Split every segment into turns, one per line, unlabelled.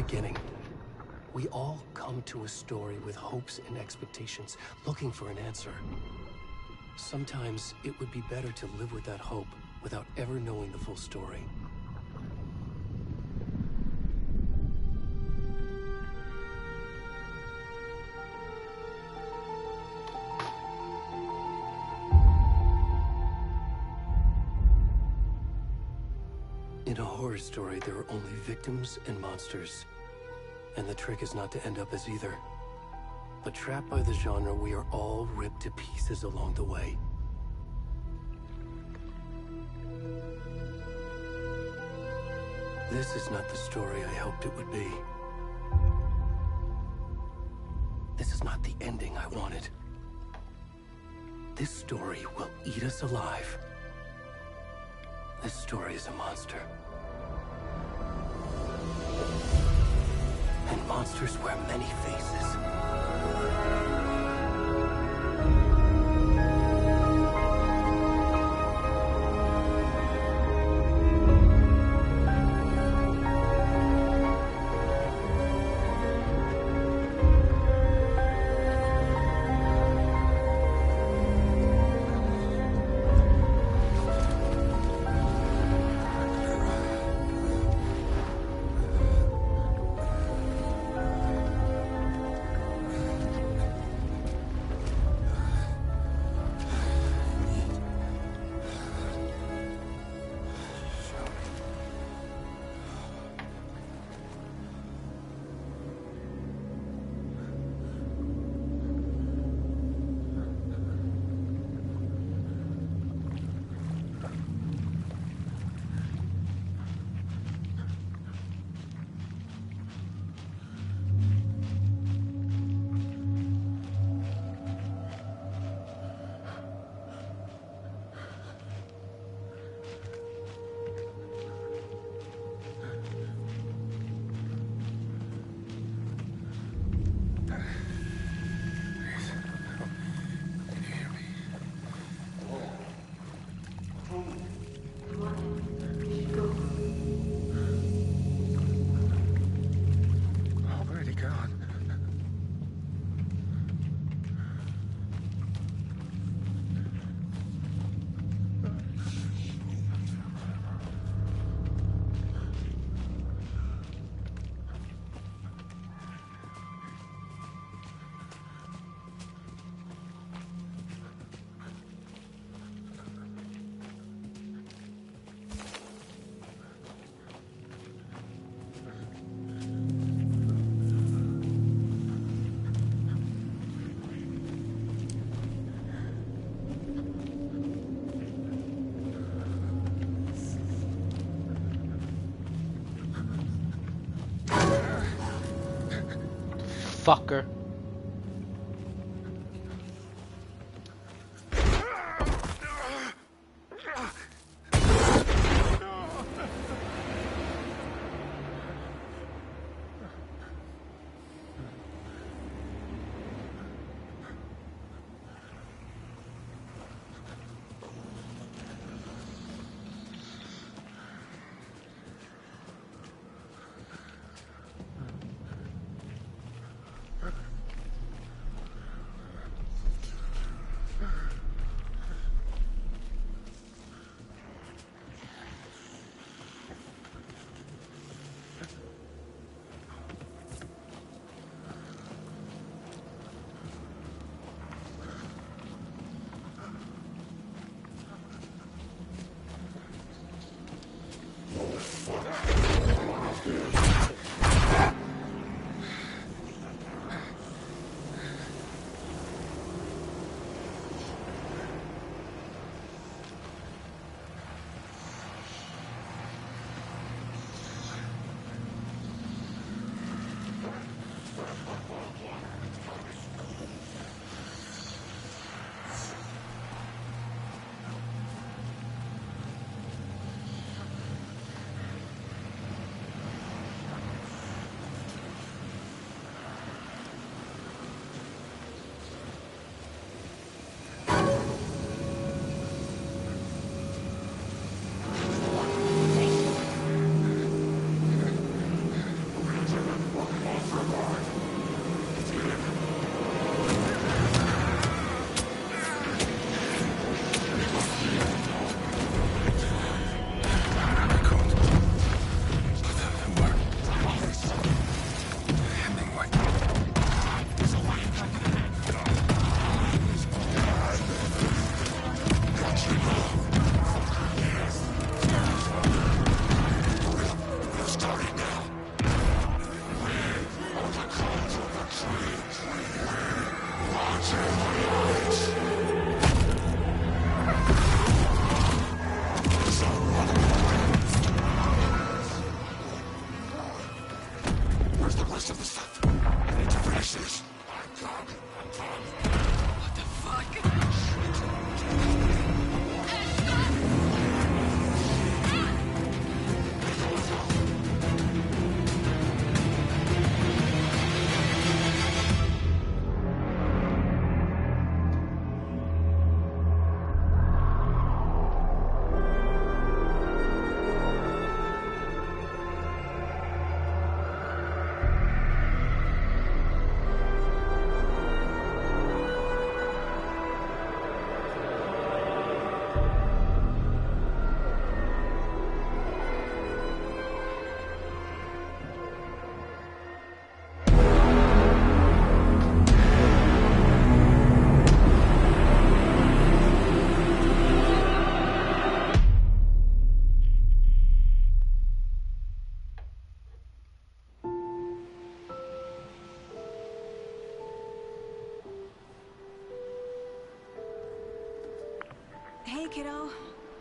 beginning. We all come to a story with hopes and expectations, looking for an answer. Sometimes it would be better to live with that hope without ever knowing the full story. In a horror story, there are only victims and monsters. And the trick is not to end up as either. But trapped by the genre, we are all ripped to pieces along the way. This is not the story I hoped it would be. This is not the ending I wanted. This story will eat us alive. This story is a monster. And monsters wear many faces.
Fucker.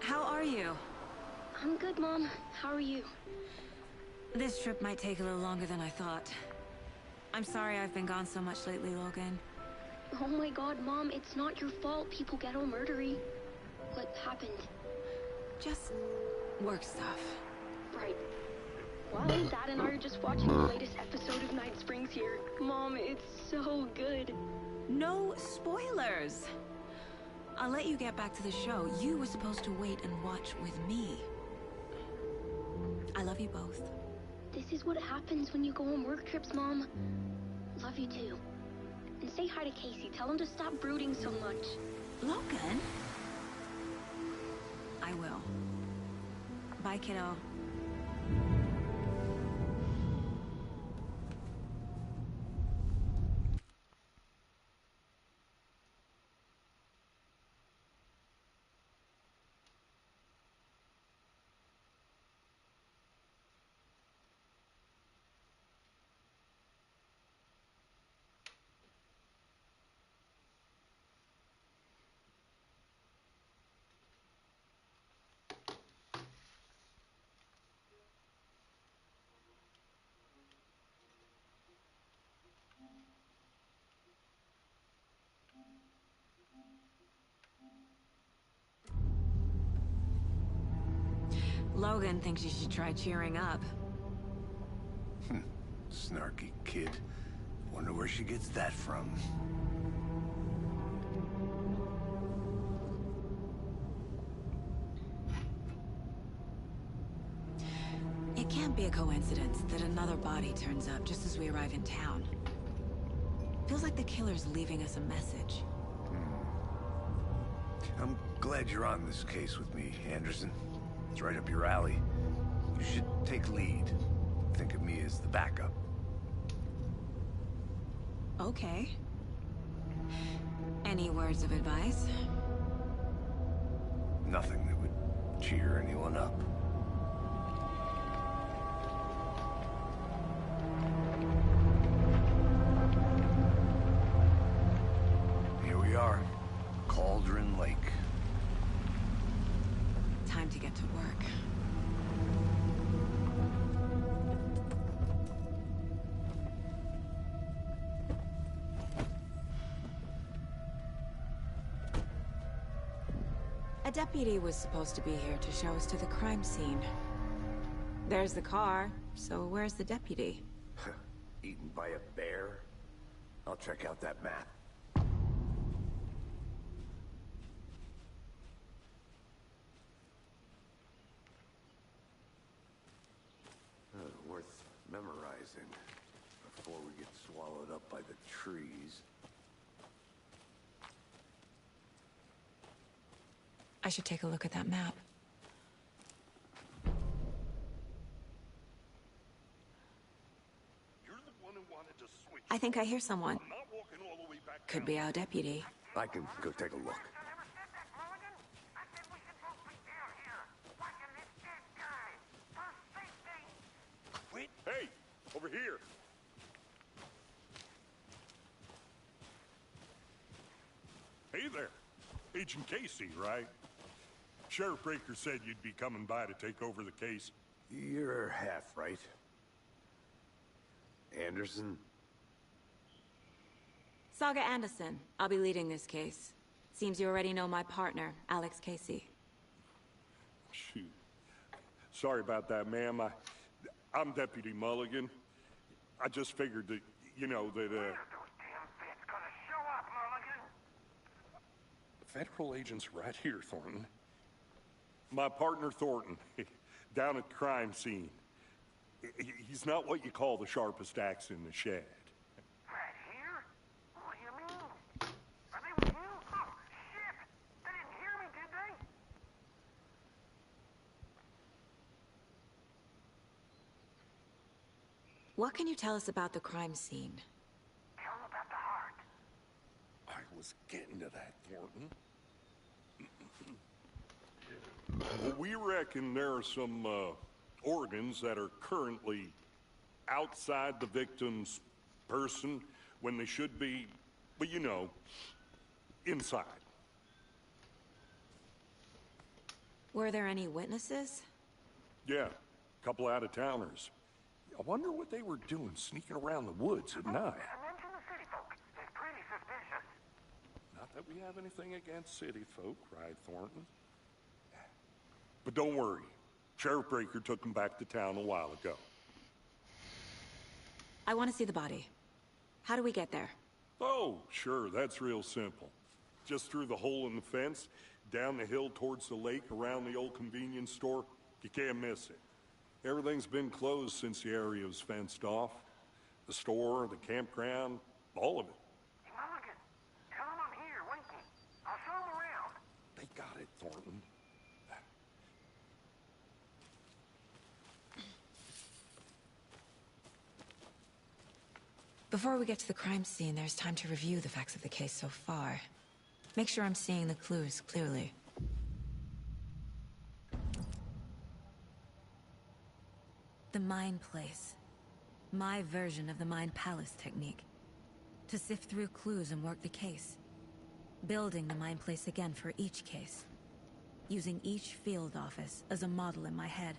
How are you?
I'm good, Mom. How are you?
This trip might take a little longer than I thought. I'm sorry I've been gone so much lately, Logan.
Oh my god, Mom, it's not your fault people get all murdery. What happened?
Just work stuff.
Right. Well, Dad and I are just watching the latest episode of Night Springs here. Mom, it's so good.
No spoilers! I'll let you get back to the show. You were supposed to wait and watch with me. I love you both.
This is what happens when you go on work trips, Mom. Love you too. And say hi to Casey. Tell him to stop brooding so much.
Logan? I will. Bye, kiddo. Logan thinks you should try cheering up.
Snarky kid. Wonder where she gets that from.
It can't be a coincidence that another body turns up just as we arrive in town. Feels like the killer's leaving us a message.
I'm glad you're on this case with me, Anderson. It's right up your alley. You should take lead. Think of me as the backup.
Okay. Any words of advice?
Nothing that would cheer anyone up. Here we are. Cauldron Lake.
Time to get to work. A deputy was supposed to be here to show us to the crime scene. There's the car, so where's the deputy?
Eaten by a bear? I'll check out that map. Worth memorizing before we get swallowed up by the trees.
I should take a look at that map.
You're the one who wanted to switch.
I think I hear someone.
I'm not walking all the way back
Could
down.
be our deputy.
I can go take a look.
Wait. Hey, over here. Hey there. Agent Casey, right? Sheriff Breaker said you'd be coming by to take over the case.
You're half right. Anderson?
Saga Anderson. I'll be leading this case. Seems you already know my partner, Alex Casey.
Shoot. Sorry about that, ma'am. I'm Deputy Mulligan. I just figured that, you know, that, Federal agents right here, Thornton. My partner, Thornton, down at the crime scene. He's not what you call the sharpest axe in the shed.
Right here? What do you mean? Are they with you? Oh, shit! They didn't hear me, did they?
What can you tell us about the crime scene?
Tell them about the heart.
I was getting to that, Thornton. Well, we reckon there are some organs that are currently outside the victim's person when they should be, well, you know, inside.
Were there any witnesses?
Yeah, a couple out-of-towners. I wonder what they were doing sneaking around the woods at night.
I mentioned the city folk. It's pretty suspicious.
Not that we have anything against city folk, right, Thornton? But don't worry. Sheriff Breaker took them back to town a while ago.
I want to see the body. How do we get there?
Oh, sure, that's real simple. Just through the hole in the fence, down the hill towards the lake, around the old convenience store. You can't miss it. Everything's been closed since the area was fenced off. The store, the campground, all of it.
Hey, Mulligan, tell him I'm here, waiting. I'll show him around.
They got it, Thornton.
Before we get to the crime scene, there's time to review the facts of the case so far. Make sure I'm seeing the clues clearly. The Mind Place. My version of the Mind Palace technique. To sift through clues and work the case. Building the Mind Place again for each case. Using each field office as a model in my head.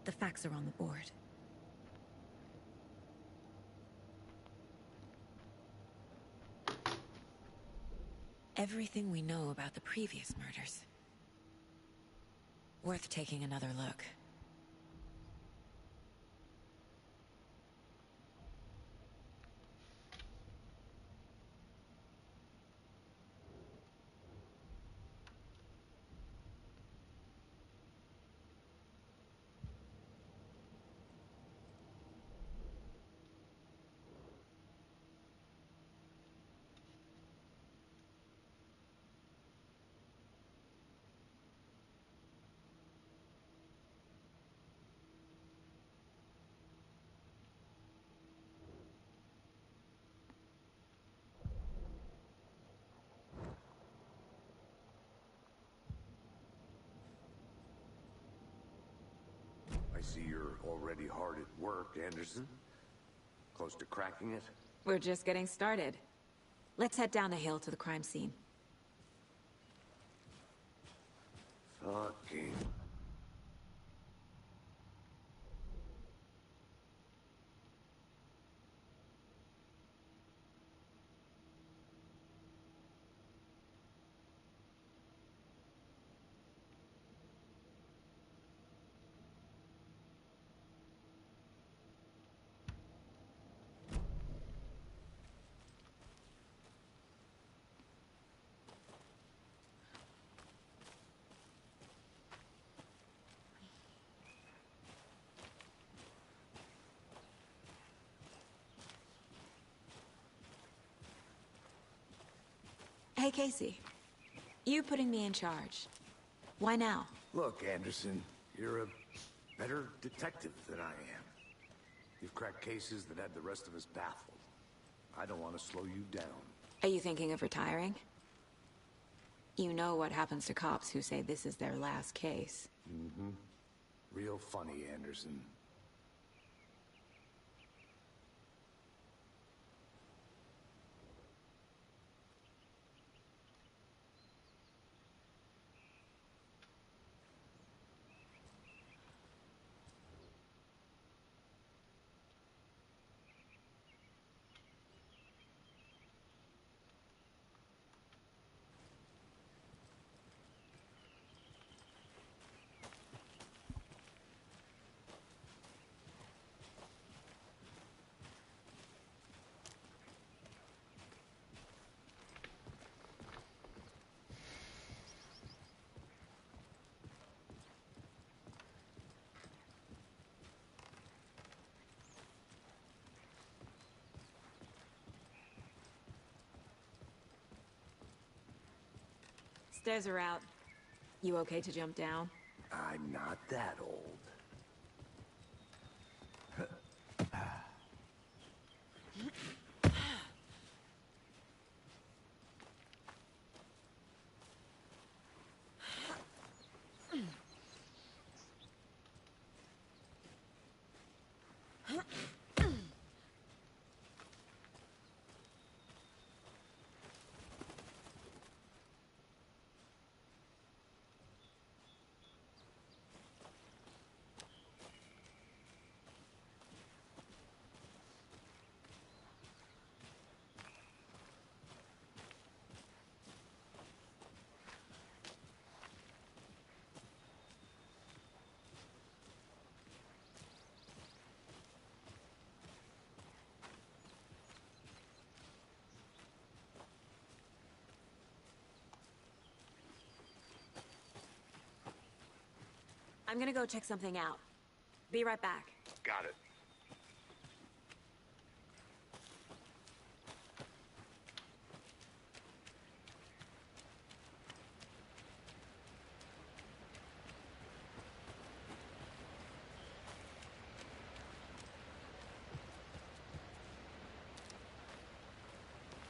The facts are on the board. Everything we know about the previous murders. Worth taking another look.
I see you're already hard at work, Anderson. Close to cracking it?
We're just getting started. Let's head down the hill to the crime scene.
Fucking...
Hey, Casey. You putting me in charge. Why now?
Look, Anderson, you're a better detective than I am. You've cracked cases that had the rest of us baffled. I don't want to slow you down.
Are you thinking of retiring? You know what happens to cops who say this is their last case.
Mm-hmm. Real funny, Anderson.
Stairs are out. You okay to jump down?
I'm not that old.
I'm gonna go check something out. Be right back.
Got it.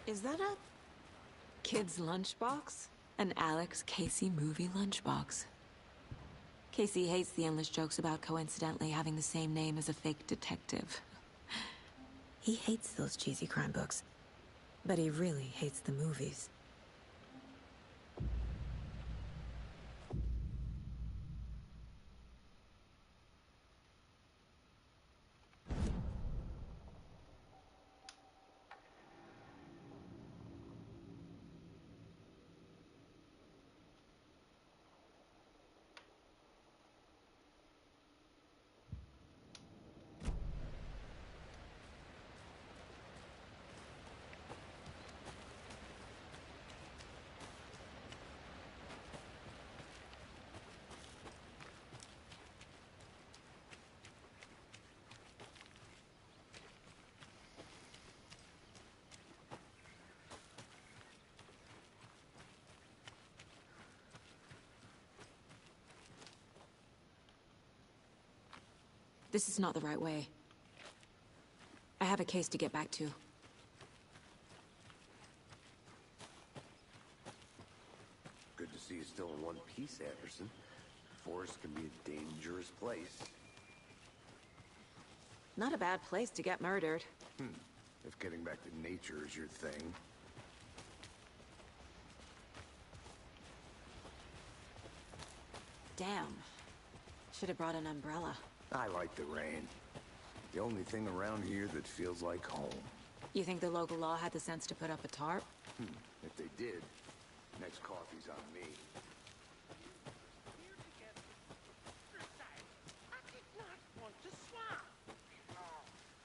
Is that a kid's lunchbox? An Alex Casey movie lunchbox. Casey hates the endless jokes about coincidentally having the same name as a fake detective. He hates those cheesy crime books, but he really hates the movies. This is not the right way. I have a case to get back to.
Good to see you still in one piece, Anderson. Forest can be a dangerous place.
Not a bad place to get murdered.
If getting back to nature is your thing.
Damn. Should have brought an umbrella.
I like the rain. The only thing around here that feels like home.
You think the local law had the sense to put up a tarp?
If they did, next coffee's on me.
I did not want to swap. No,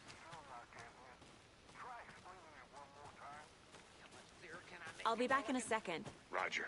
still not getting it. Try explaining it one more time. How much clearer can I make
I'll be
it?
back in a second.
Roger.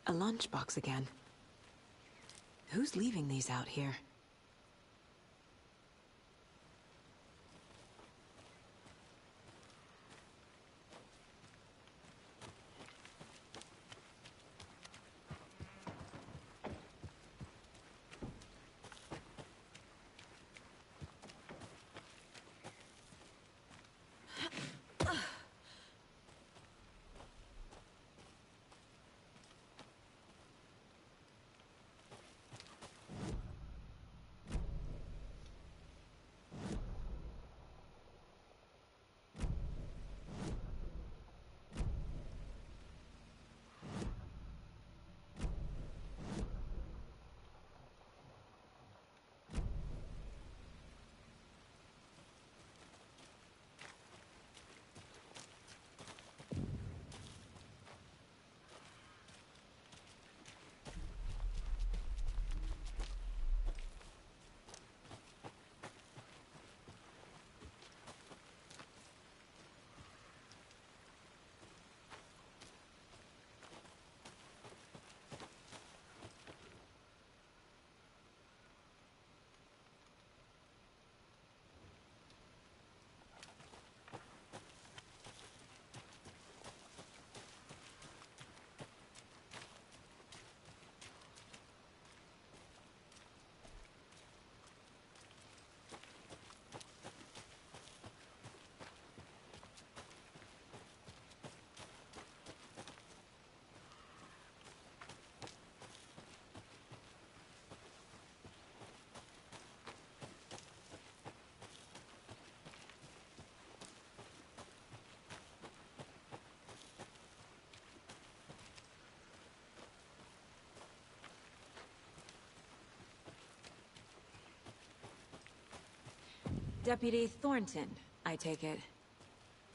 A lunchbox again. Who's leaving these out here? Deputy Thornton, I take it.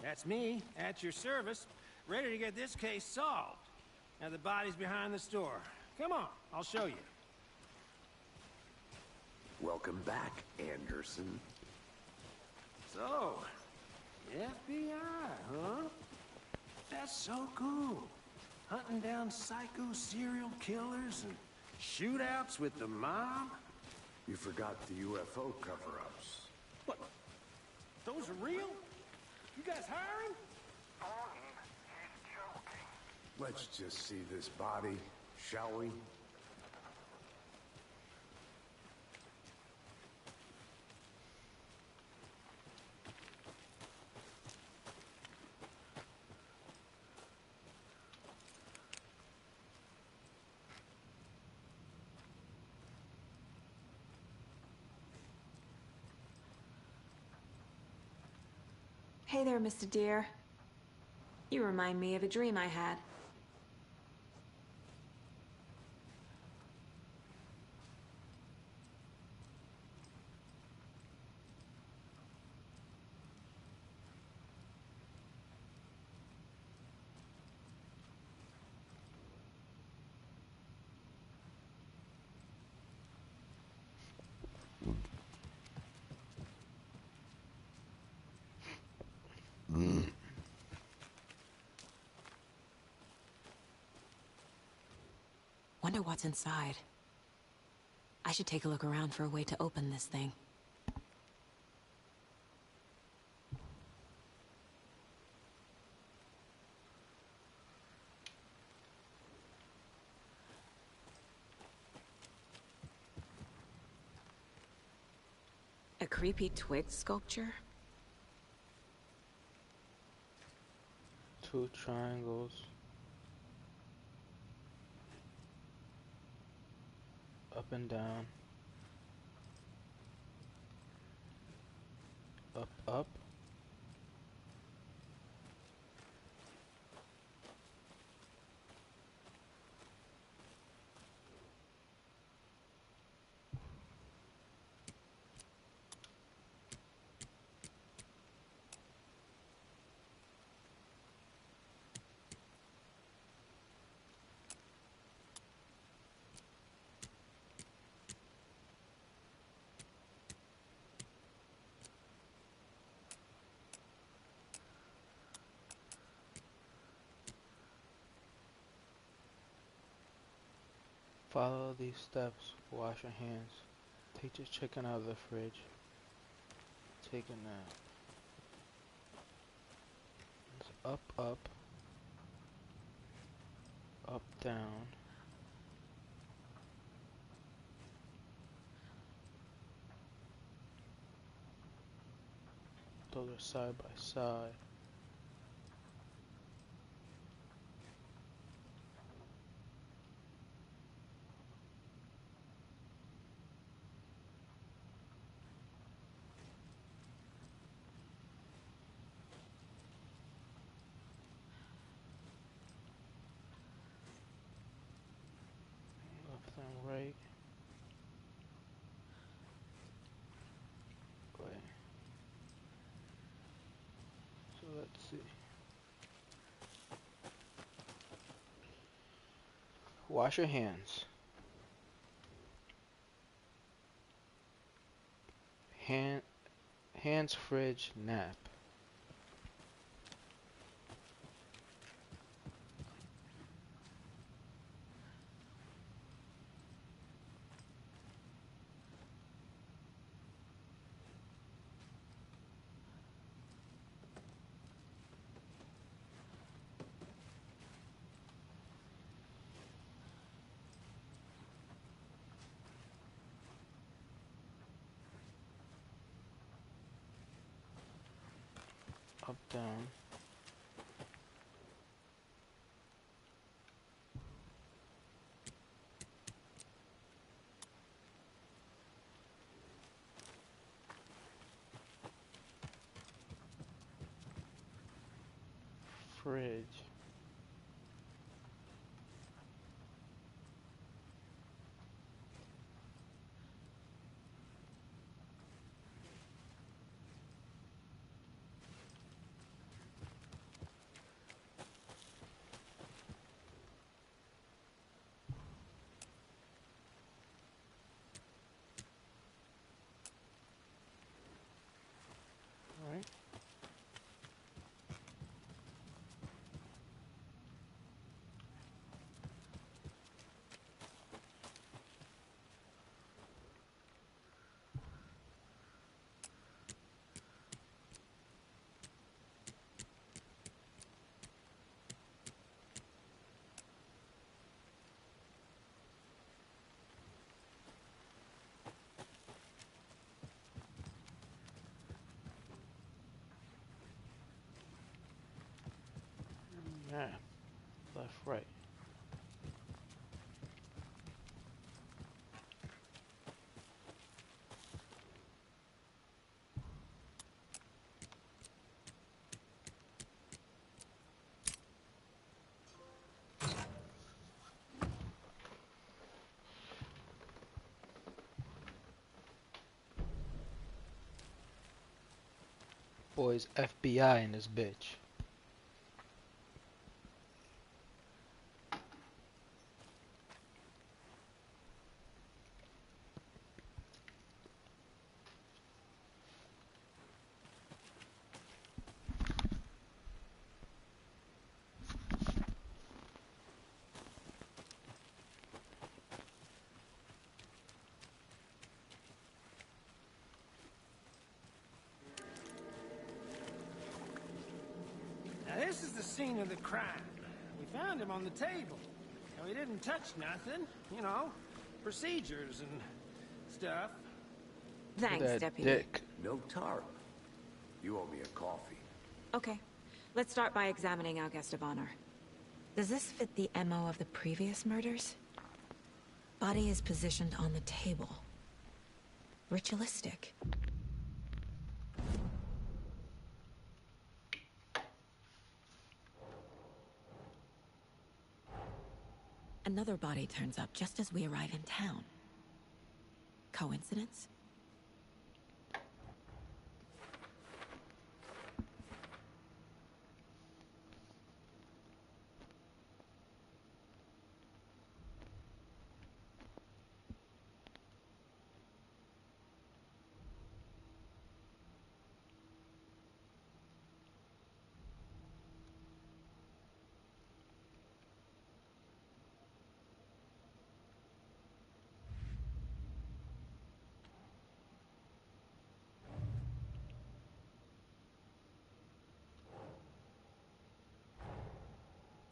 That's me, at your service, ready to get this case solved. Now the body's behind the store. Come on, I'll show you.
Welcome back, Anderson.
So, FBI, huh? That's so cool. Hunting down psycho serial killers and shootouts with the mob?
You forgot the UFO cover-ups.
What? Those are real? You guys hiring?
Thornton, he's joking.
Let's just see this body, shall we?
Hey there, Mr. Deere. You remind me of a dream I had. Wonder what's inside. I should take a look around for a way to open this thing. A creepy twig sculpture?
Two triangles. Up and down. Up, up. Follow these steps. Wash your hands. Take your chicken out of the fridge. Take a nap. It's up, up. Up, down. Those are side by side. Left and right. Wait. So let's see. Wash your hands. Hands, fridge, nap. Up, down. Fridge. Yeah. Left, right. Boys, FBI in this bitch.
Now this is the scene of the crime. We found him on the table. Now he didn't touch nothing, you know, procedures and stuff.
Thanks,
That
Deputy.
dick.
No tarp. You owe me a coffee.
Okay, let's start by examining our guest of honor. Does this fit the MO of the previous murders? Body is positioned on the table. Ritualistic. Another body turns up just as we arrive in town. Coincidence?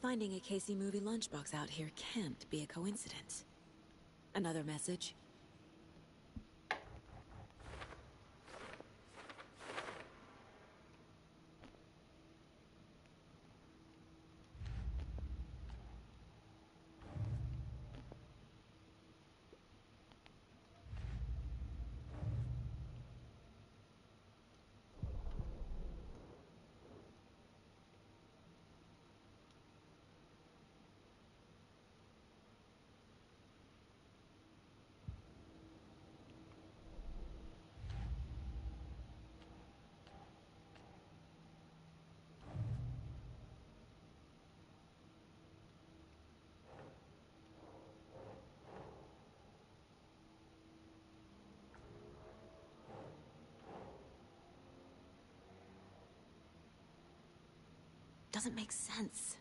Finding a Casey movie lunchbox out here can't be a coincidence. Another message? Doesn't make sense.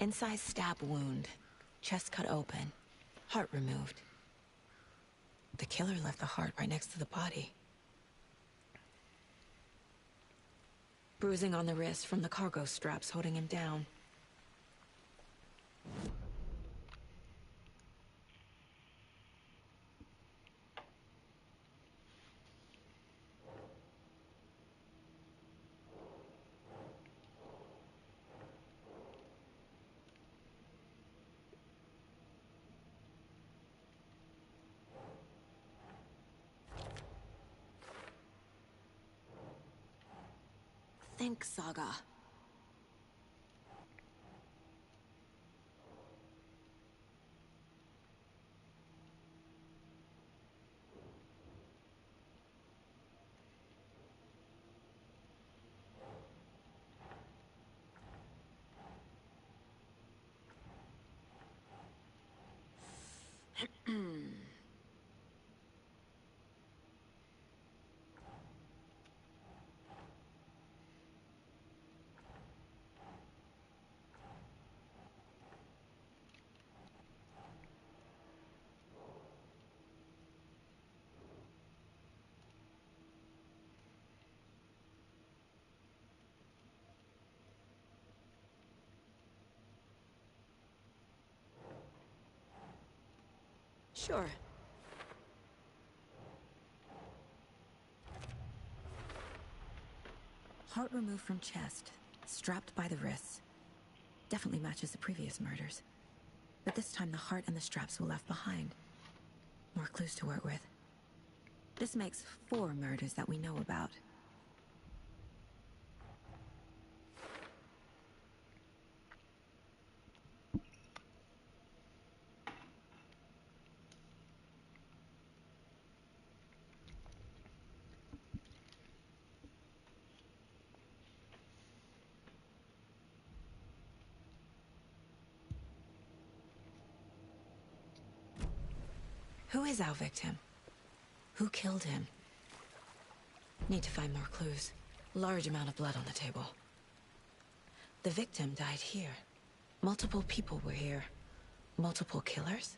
Incised stab wound. Chest cut open. Heart removed. The killer left the heart right next to the body. Bruising on the wrist from the cargo straps holding him down. Think, Saga. Sure. Heart removed from chest, strapped by the wrists. Definitely matches the previous murders. But this time the heart and the straps were left behind. More clues to work with. This makes 4 murders that we know about. Who is our victim? Who killed him? Need to find more clues. Large amount of blood on the table. The victim died here. Multiple people were here. Multiple killers?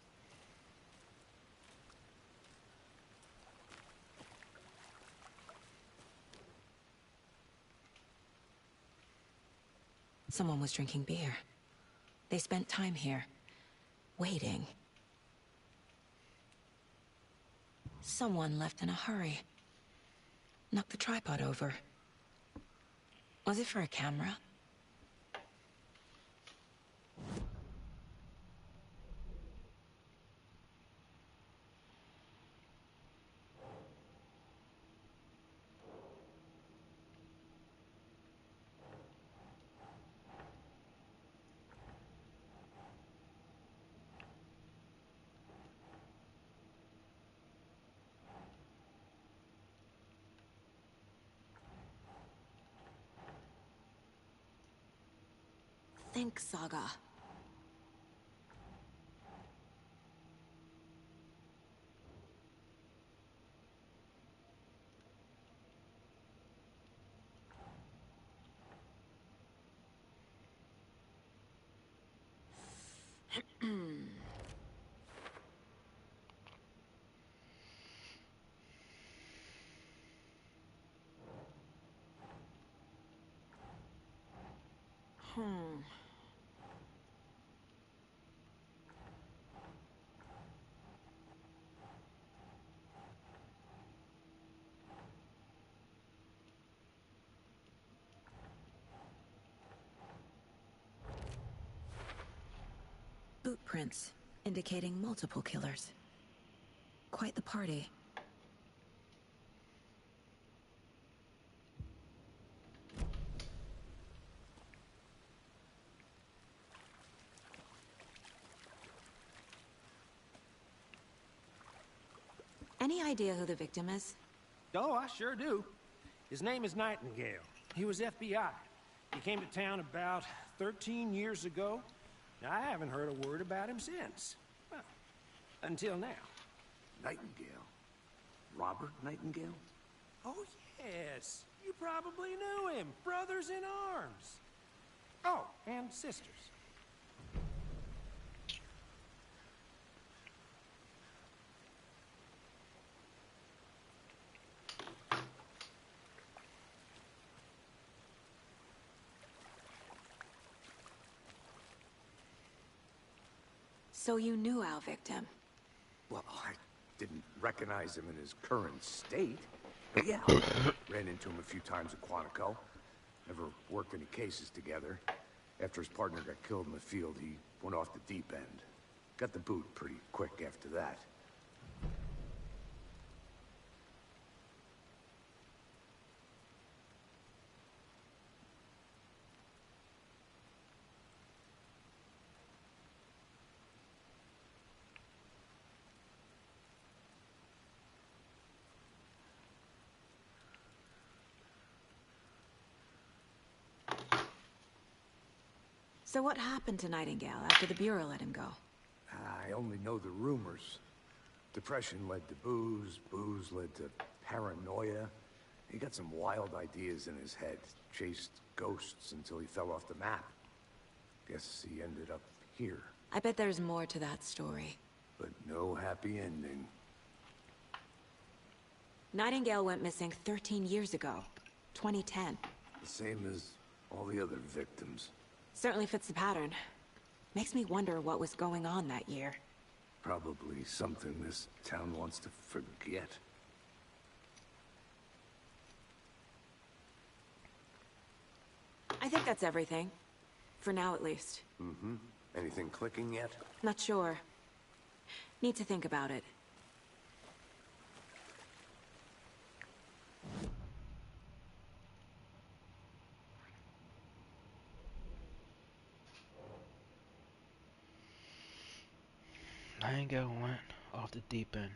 Someone was drinking beer. They spent time here, waiting. Someone left in a hurry. Knocked the tripod over. Was it for a camera? Think, Saga. Boot prints, indicating multiple killers. Quite the party. Any idea who the victim is?
Oh, I sure do. His name is Nightingale. He was FBI. He came to town about 13 years ago. I haven't heard a word about him since. Well, until now.
Nightingale? Robert Nightingale?
Oh, yes. You probably knew him. Brothers in arms. Oh, and sisters.
So you knew our victim?
Well, I didn't recognize him in his current state. But yeah, I ran into him a few times at Quantico. Never worked any cases together. After his partner got killed in the field, he went off the deep end. Got the boot pretty quick after that.
So what happened to Nightingale after the Bureau let him go?
I only know the rumors. Depression led to booze, booze led to paranoia. He got some wild ideas in his head, chased ghosts until he fell off the map. Guess he ended up here.
I bet there's more to that story.
But no happy ending.
Nightingale went missing 13 years ago, 2010.
The same as all the other victims.
Certainly fits the pattern. Makes me wonder what was going on that year.
Probably something this town wants to forget.
I think that's everything. For now, at least.
Mm-hmm. Anything clicking yet?
Not sure. Need to think about it.
Nightingale went off the deep end.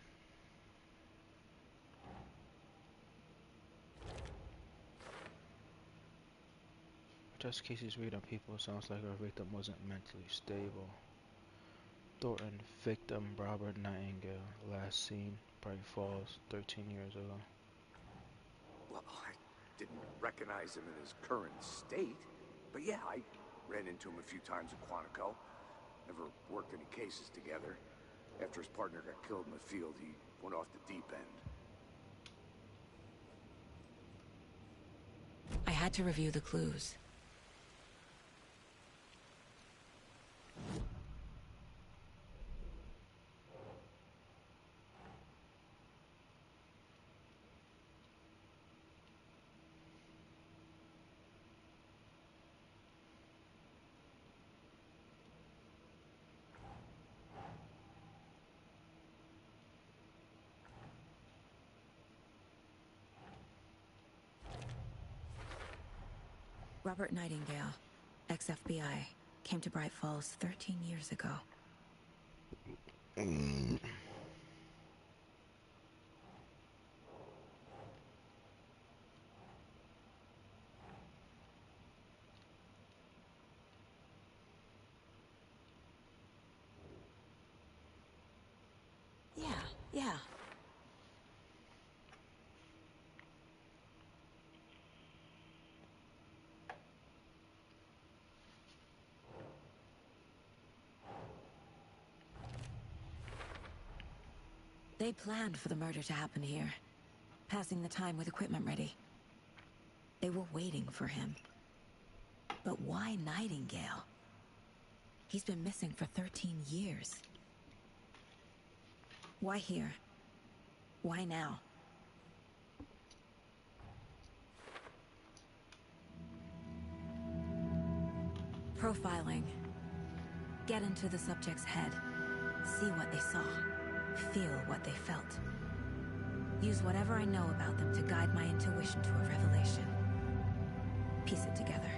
Just cases read on people, sounds like our victim wasn't mentally stable. Thornton, victim Robert Nightingale, last seen Bright Falls 13 years ago.
Well, I didn't recognize him in his current state. But yeah, I ran into him a few times at Quantico. Never worked any cases together. After his partner got killed in the field, he went off the deep end.
I had to review the clues. Robert Nightingale, ex-FBI, came to Bright Falls 13 years ago. Yeah. They planned for the murder to happen here, passing the time with equipment ready. They were waiting for him. But why Nightingale? He's been missing for 13 years. Why here? Why now? Profiling. Get into the subject's head. See what they saw. Feel what they felt. Use whatever I know about them to guide my intuition to a revelation. Piece it together.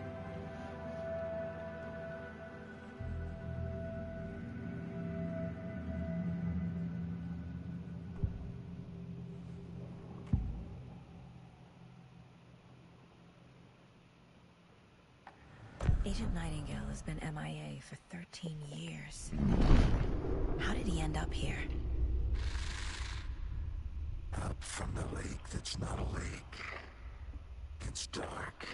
Agent Nightingale has been MIA for 13 years. How did he end up here?
Up from the lake that's not a lake. It's dark.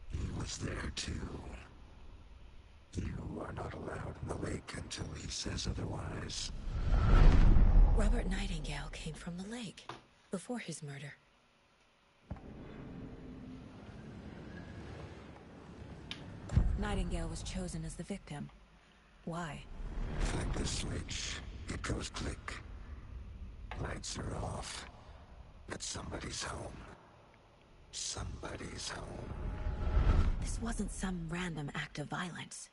He was there too. You are not allowed in the lake until he says otherwise.
Robert Nightingale came from the lake, before his murder. Nightingale was chosen as the victim. Why?
Find the switch. It goes click. Lights are off. But somebody's home. Somebody's home.
This wasn't some random act of violence.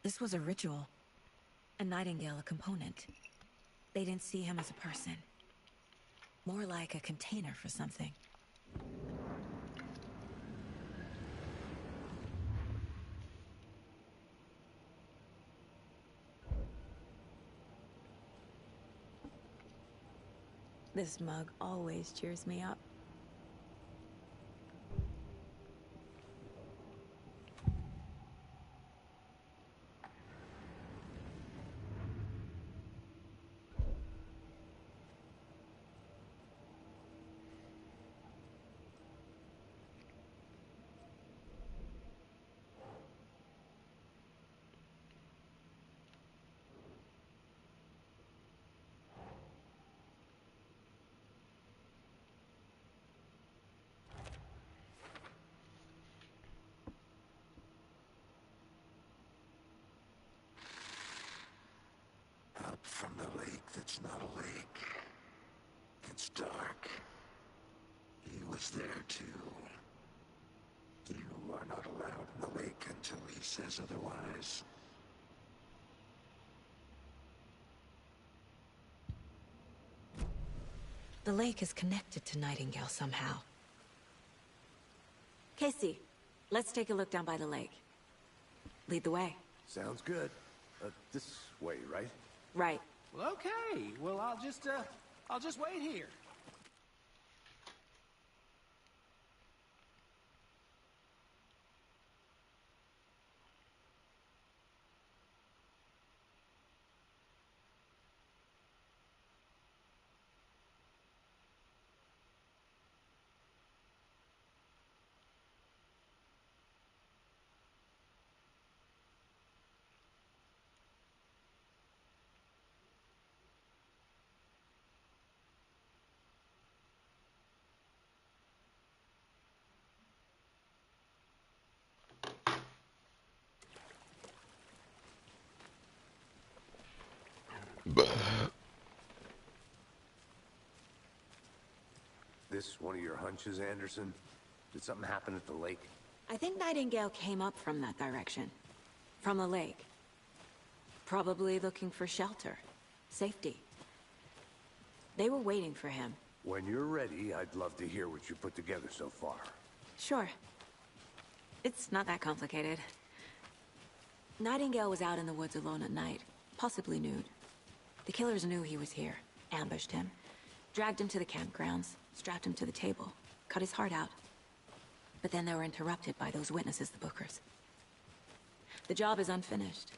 This was a ritual. And Nightingale a component. They didn't see him as a person. More like a container for something. This mug always cheers me up.
From the lake that's not a lake. It's dark. He was there too. You are not allowed in the lake until he says otherwise.
The lake is connected to Nightingale somehow. Casey, let's take a look down by the lake. Lead the way.
Sounds good. This way, right?
Right.
Well, okay. Well, I'll just wait here.
This one of your hunches, Anderson? Did something happen at the lake?
I think Nightingale came up from that direction. From the lake. Probably looking for shelter. Safety. They were waiting for him.
When you're ready, I'd love to hear what you put together so far.
Sure. It's not that complicated. Nightingale was out in the woods alone at night, possibly nude. The killers knew he was here, ambushed him, dragged him to the campgrounds, strapped him to the table, cut his heart out. But then they were interrupted by those witnesses, the Bookers. The job is unfinished.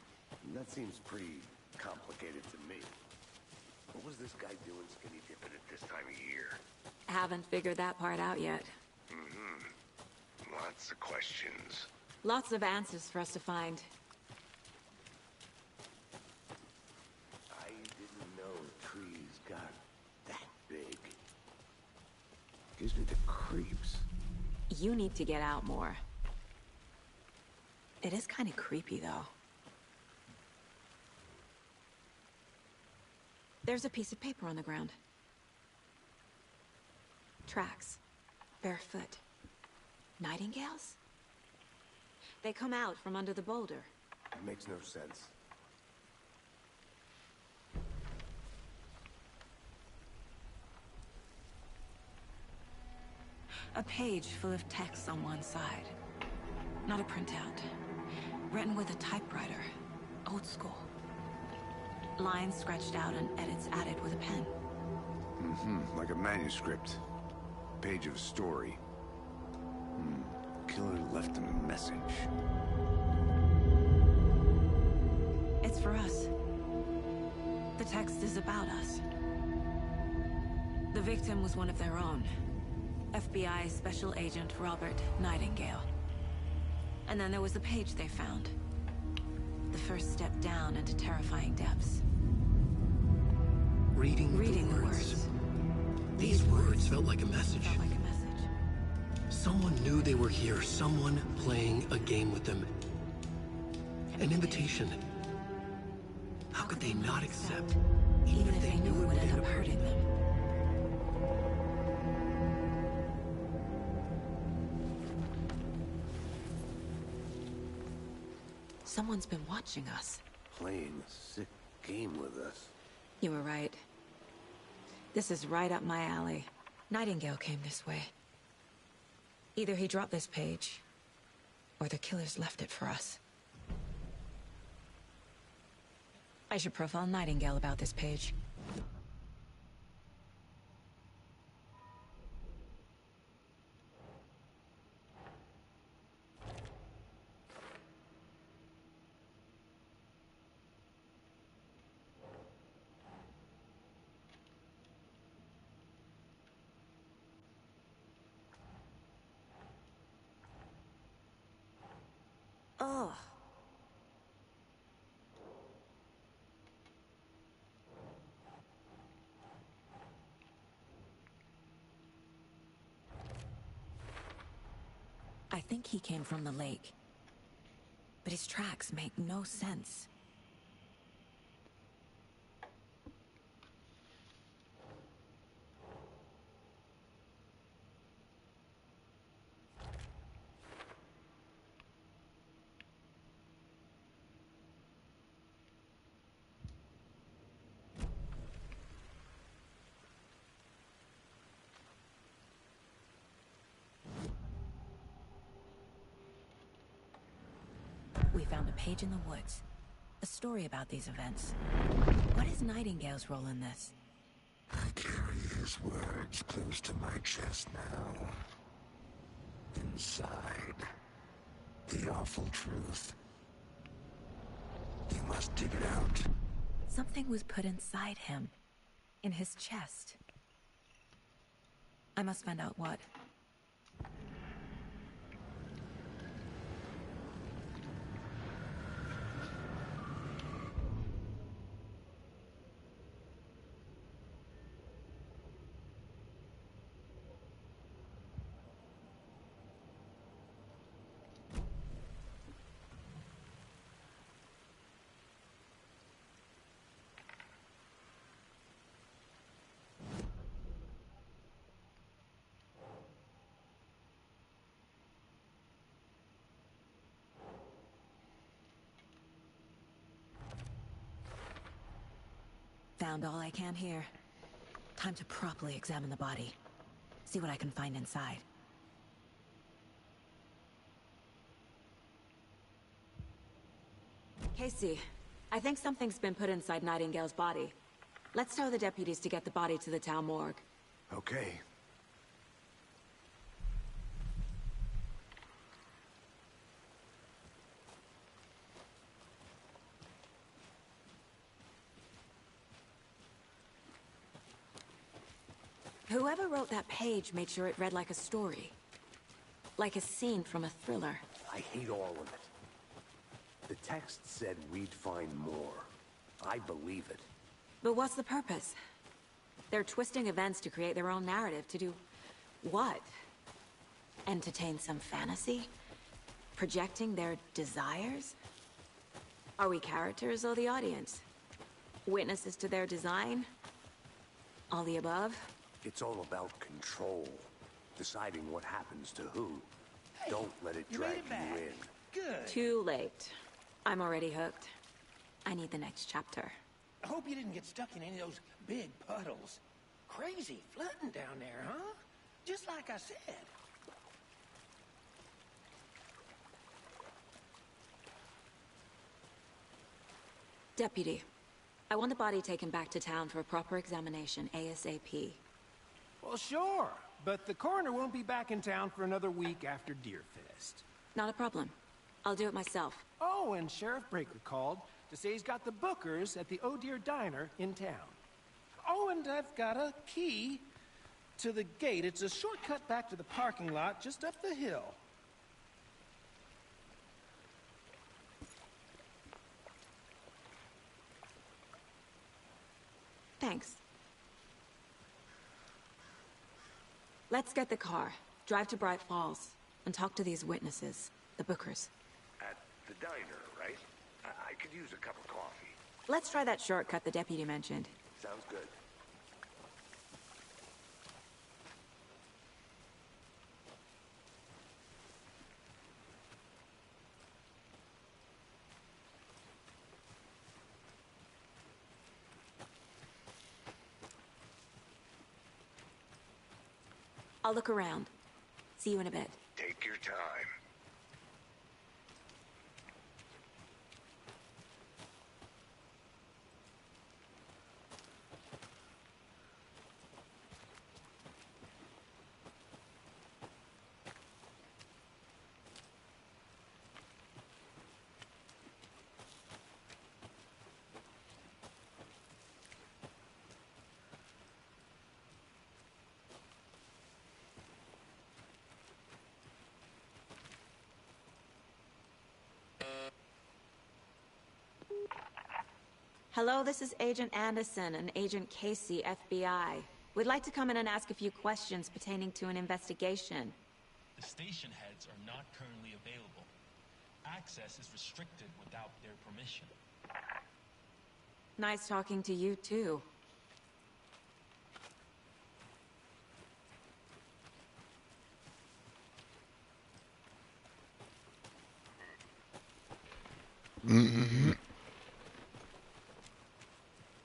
That seems pretty complicated to me. What was this guy doing skinny dipping at this time of year?
Haven't figured that part out yet.
Lots of questions.
Lots of answers for us to find.
I didn't know trees got that big. Gives me the creeps.
You need to get out more. It is kind of creepy, though. There's a piece of paper on the ground. Tracks. Barefoot. Nightingales? They come out from under the boulder.
It makes no sense.
A page full of text on one side. Not a printout. Written with a typewriter. Old school. Lines scratched out and edits added with a pen.
Like a manuscript. Page of a story. Killer left him a message.
It's for us. The text is about us. The victim was one of their own. FBI Special Agent Robert Nightingale. And then there was the page they found. The first step down into terrifying depths.
Reading the words. These words felt like a message. Someone knew they were here. Someone playing a game with them. An invitation. How could they not accept?
Even if they knew it would end up hurting them. Someone's been watching us.
Playing a sick game with us.
You were right. This is right up my alley. Nightingale came this way. Either he dropped this page, or the killers left it for us. I should profile Nightingale about this page. Oh. I think he came from the lake. But his tracks make no sense. We found a page in the woods. A story about these events. What is Nightingale's role in this?
I carry his words close to my chest now. Inside, the awful truth. You must dig it out.
Something was put inside him. In his chest. I must find out what. Found all I can here. Time to properly examine the body. See what I can find inside. Casey, I think something's been put inside Nightingale's body. Let's tell the deputies to get the body to the town morgue.
Okay.
Whoever wrote that page made sure it read like a story. Like a scene from a thriller.
I hate all of it. The text said we'd find more. I believe it.
But what's the purpose? They're twisting events to create their own narrative. To do what? Entertain some fantasy? Projecting their desires? Are we characters or the audience? Witnesses to their design? All the above?
It's all about control. Deciding what happens to who.
Hey,
Don't let it drag you in.
Good.
Too late. I'm already hooked. I need the next chapter.
I hope you didn't get stuck in any of those big puddles. Crazy flooding down there, huh? Just like I said.
Deputy, I want the body taken back to town for a proper examination, ASAP.
Well, sure. But the coroner won't be back in town for another week after Deerfest.
Not a problem. I'll do it myself.
Oh, and Sheriff Breaker called to say he's got the Bookers at the Oh Dear Diner in town. Oh, and I've got a key to the gate. It's a shortcut back to the parking lot just up the hill.
Thanks. Let's get the car, drive to Bright Falls, and talk to these witnesses, the Bookers.
At the diner, right? I could use a cup of coffee.
Let's try that shortcut the deputy mentioned.
Sounds good.
I'll look around. See you in a bit.
Take your time.
Hello, this is Agent Anderson and Agent Casey, FBI. We'd like to come in and ask a few questions pertaining to an investigation.
The station heads are not currently available. Access is restricted without their permission.
Nice talking to you, too.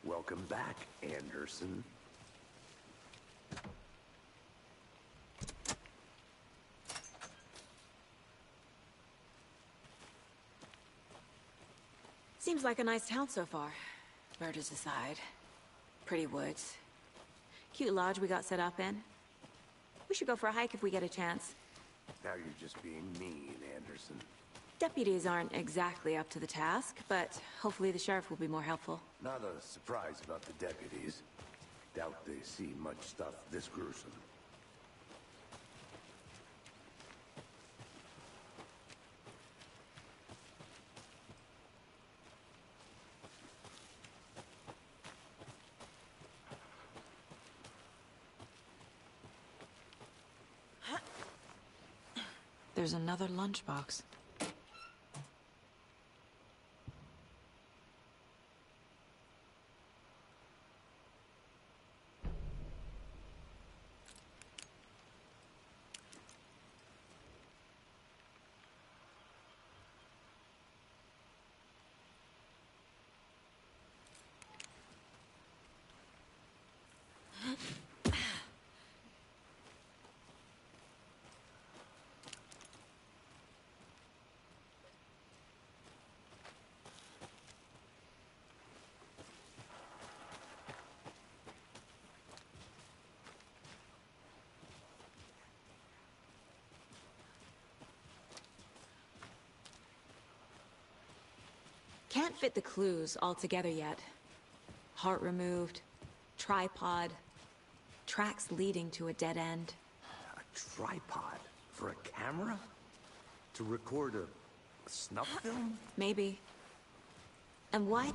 Welcome back, Anderson.
Seems like a nice town so far. Murders aside. Pretty woods. Cute lodge we got set up in. We should go for a hike if we get a chance.
Now you're just being mean, Anderson.
Deputies aren't exactly up to the task, but hopefully the sheriff will be more helpful.
Not a surprise about the deputies. Doubt they see much stuff this gruesome.
There's another lunchbox. Can't fit the clues all together yet. Heart removed, tripod, tracks leading to a dead end.
A tripod? For a camera? To record a snuff film?
Maybe. And why?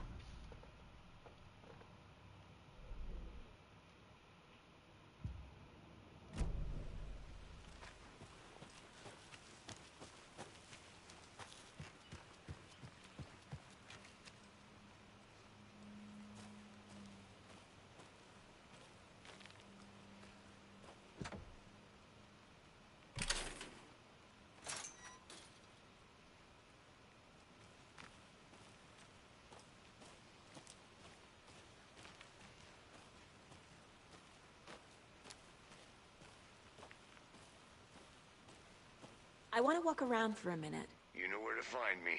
I want to walk around for a minute.
You know where to find me.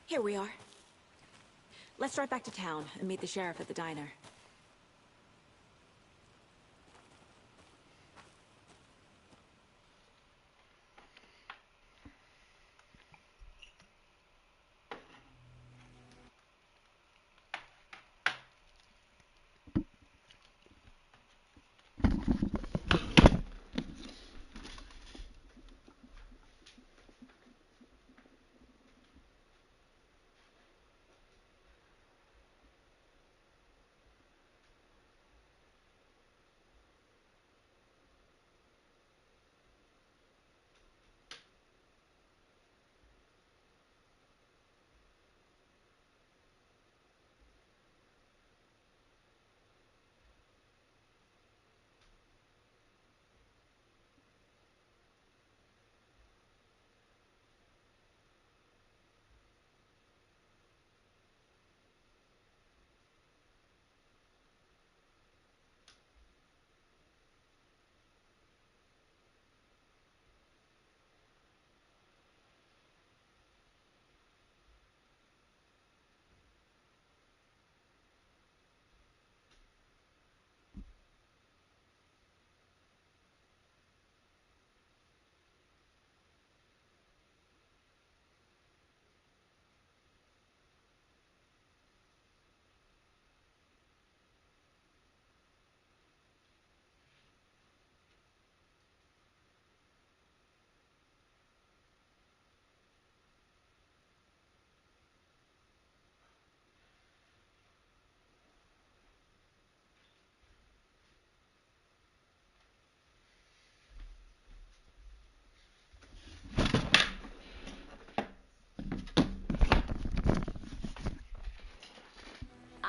Here we are. Let's drive back to town and meet the sheriff at the diner.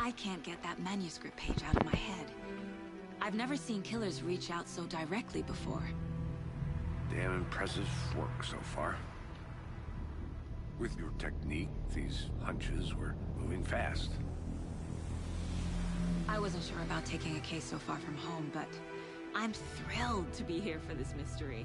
I can't get that manuscript page out of my head. I've never seen killers reach out so directly before.
Damn impressive work so far. With your technique, these hunches were moving fast.
I wasn't sure about taking a case so far from home, but I'm thrilled to be here for this mystery.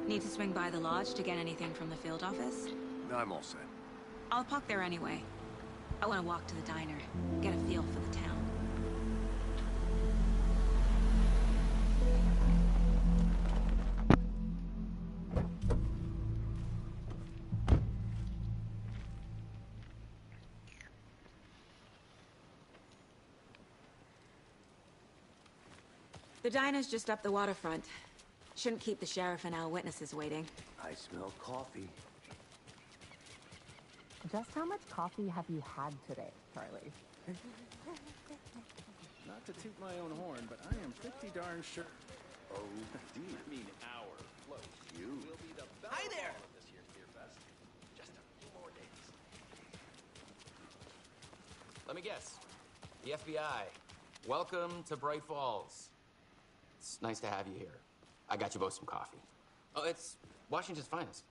Need to swing by the lodge to get anything from the field office?
No, I'm all set.
I'll park there anyway. I want to walk to the diner, get a feel for the town. The diner's just up the waterfront. Shouldn't keep the sheriff and our witnesses waiting.
I smell coffee.
Just how much coffee have you had today, Charlie?
Not to toot my own horn, but I am pretty darn sure.
Oh, dear.
I mean, our float.
You.
Will be the best
Hi there!
of this year's Beer Fest. Just a few more days.
Let me guess. The FBI. Welcome to Bright Falls. It's nice to have you here. I got you both some coffee. Oh, it's Washington's finest.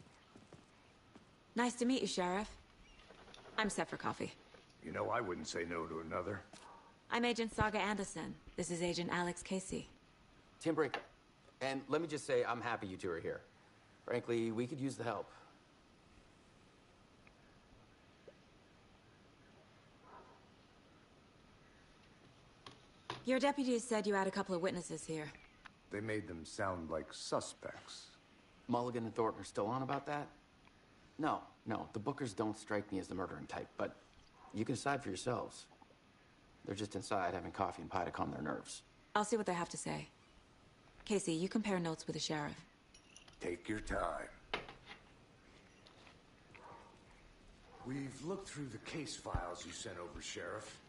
Nice to meet you, Sheriff. I'm set for coffee.
You know, I wouldn't say no to another.
I'm Agent Saga Anderson. This is Agent Alex Casey.
Tim Breaker. And let me just say, I'm happy you two are here. Frankly, we could use the help.
Your deputies said you had a couple of witnesses here.
They made them sound like suspects.
Mulligan and Thornton are still on about that? No, the Bookers don't strike me as the murdering type, but you can decide for yourselves. They're just inside having coffee and pie to calm their nerves.
I'll see what they have to say. Casey, you compare notes with the sheriff.
Take your time. We've looked through the case files you sent over, Sheriff.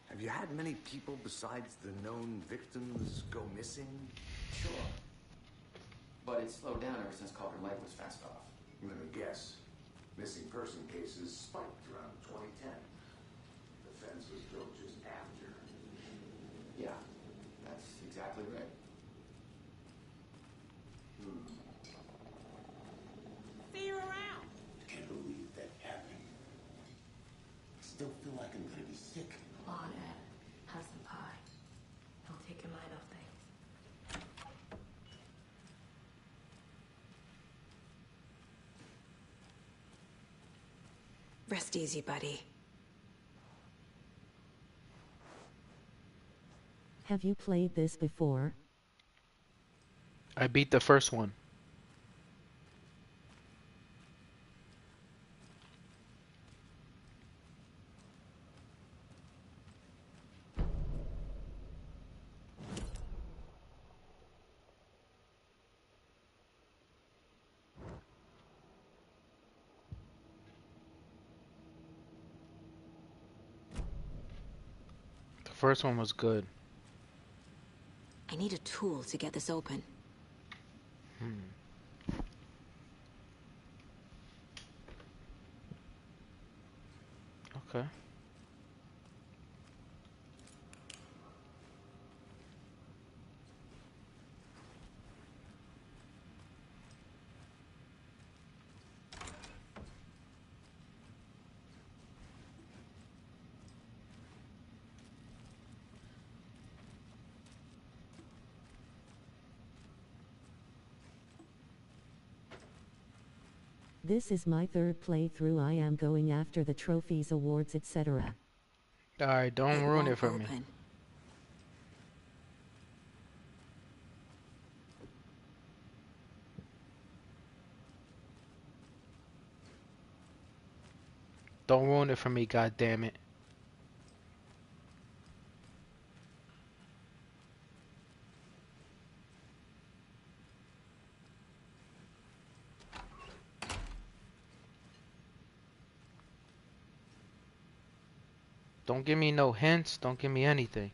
Have you had many people besides the known victims go missing?
Sure. But it's slowed down ever since Calder Lake was fast off.
Let me guess. Missing person cases spiked around 2010. The fence was built just after.
Yeah, that's exactly right.
See you around.
Can't believe that happened. Still feel like I'm gonna be sick.
Come on, Ed. Have some pie. Don't take your mind off things.
Rest easy, buddy.
Have you played this before?
I beat the first one. The first one was good.
I need a tool to get this open.
Okay.
This is my third playthrough. I am going after the trophies, awards, etc.
Alright, don't ruin it for me. Don't ruin it for me, god damn it. Don't give me no hints, don't give me anything.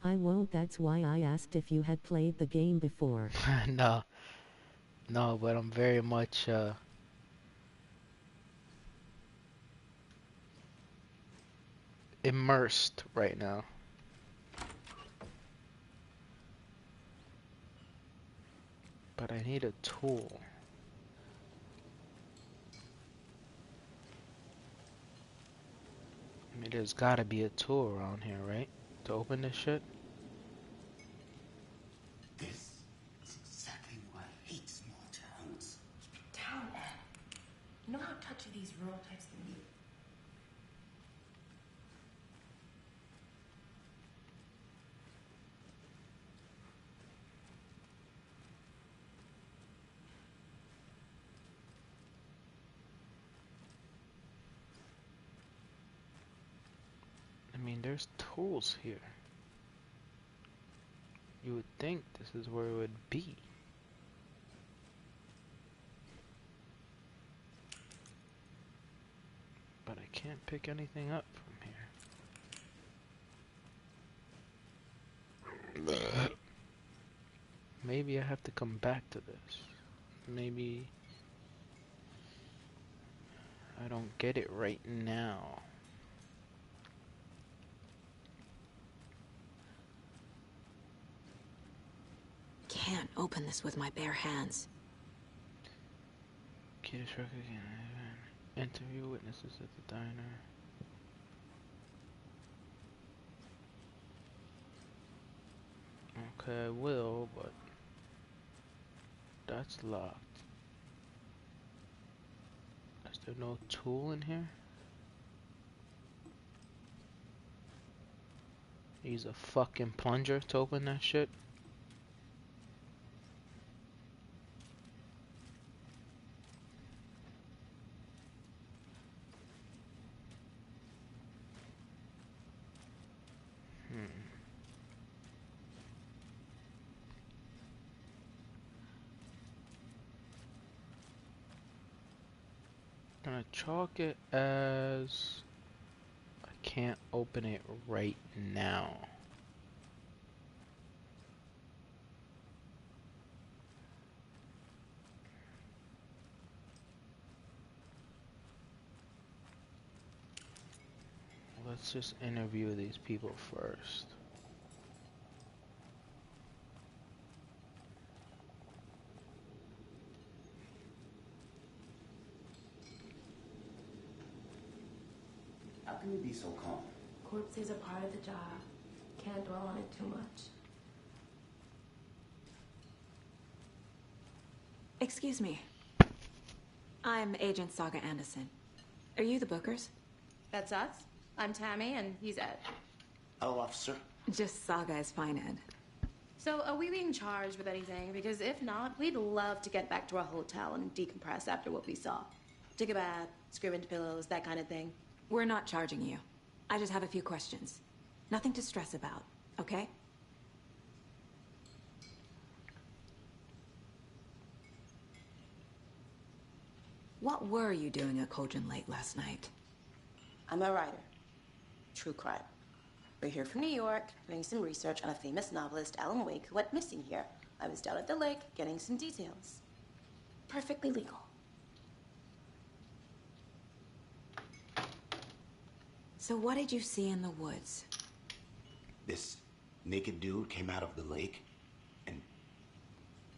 I won't. That's why I asked if you had played the game before.
No, no, but I'm very much immersed right now. But I need a tool. I mean, there's gotta be a tool around here, right? To open this shit?
This is exactly why I hate small towns.
Town, Ed. You know how touchy these rural types can be.
I mean, there's tools here. You would think this is where it would be. But I can't pick anything up from here. Maybe I have to come back to this. Maybe I don't get it right now.
Can't open this with my bare hands.
Key to truck again. Interview witnesses at the diner. Okay, I will, but that's locked. Is there no tool in here? Use a fucking plunger to open that shit? Gonna chalk it as I can't open it right now. Let's just interview these people first.
How can you be so calm?
Corpses are part of the job. Can't dwell on it too much.
Excuse me. I'm Agent Saga Anderson. Are you the Bookers?
That's us. I'm Tammy, and he's Ed.
Hello, officer.
Just Saga is fine, Ed.
So, are we being charged with anything? Because if not, we'd love to get back to our hotel and decompress after what we saw. Take a bath, scream into pillows, that kind of thing.
We're not charging you. I just have a few questions. Nothing to stress about, okay? What were you doing at Cauldron Lake last night?
I'm a writer. True crime. We're here from New York, doing some research on a famous novelist, Alan Wake, who went missing here. I was down at the lake, getting some details. Perfectly legal.
So what did you see in the woods?
This naked dude came out of the lake, and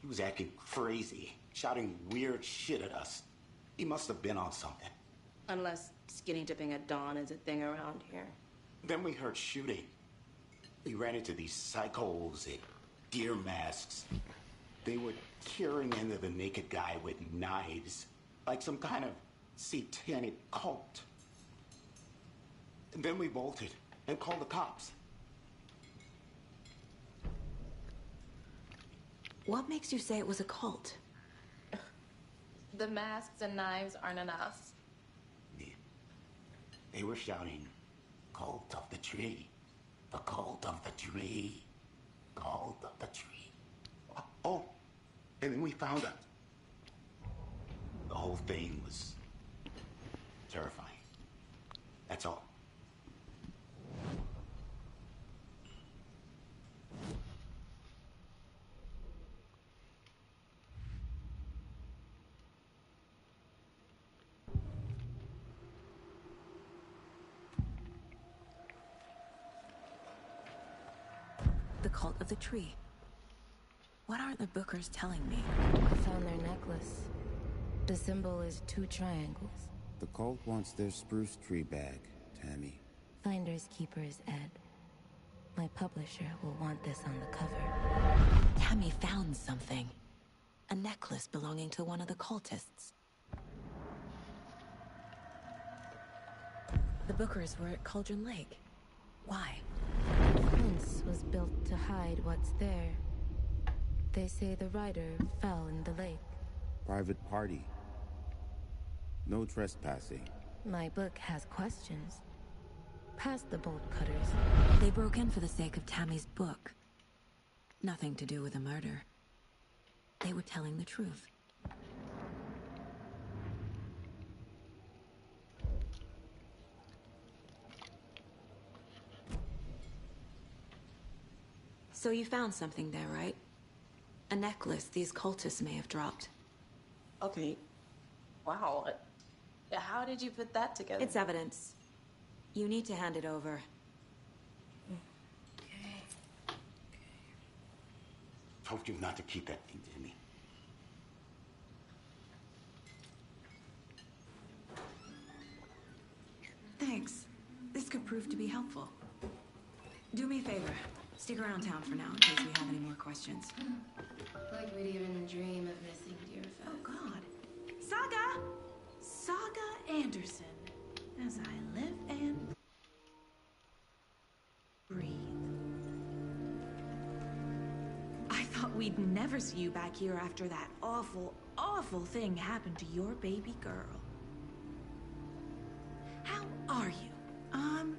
he was acting crazy, shouting weird shit at us. He must have been on something.
Unless skinny dipping at dawn is a thing around here.
Then we heard shooting. We ran into these psychos in deer masks. They were tearing into the naked guy with knives, like some kind of satanic cult. And then we bolted and called the cops.
What makes you say it was a cult?
The masks and knives aren't enough.
They were shouting, "Cult of the tree, the cult of the tree, cult of the tree." Oh, and then we found out. The whole thing was terrifying. That's all.
Cult of the Tree. What aren't the Bookers telling me?
I found their necklace. The symbol is 2 triangles.
The cult wants their spruce tree bag, Tammy.
Finders keepers, Ed. My publisher will want this on the cover.
Tammy found something. A necklace belonging to one of the cultists. The Bookers were at Cauldron Lake. Why?
The fence was built to hide what's there. They say the rider fell in the lake.
Private party. No trespassing.
My book has questions. Past the bolt cutters.
They broke in for the sake of Tammy's book. Nothing to do with a murder. They were telling the truth. So you found something there, right? A necklace these cultists may have dropped.
Okay. Wow. How did you put that together?
It's evidence. You need to hand it over.
Told you not to keep that thing, Tammy.
Thanks. This could prove to be helpful. Do me a favor. Stick around town for now in case we have any more questions.
Like we'd even dream of missing Deerfest.
Oh, God. Saga! Saga Anderson. As I live and breathe. I thought we'd never see you back here after that awful, awful thing happened to your baby girl. How are you? I'm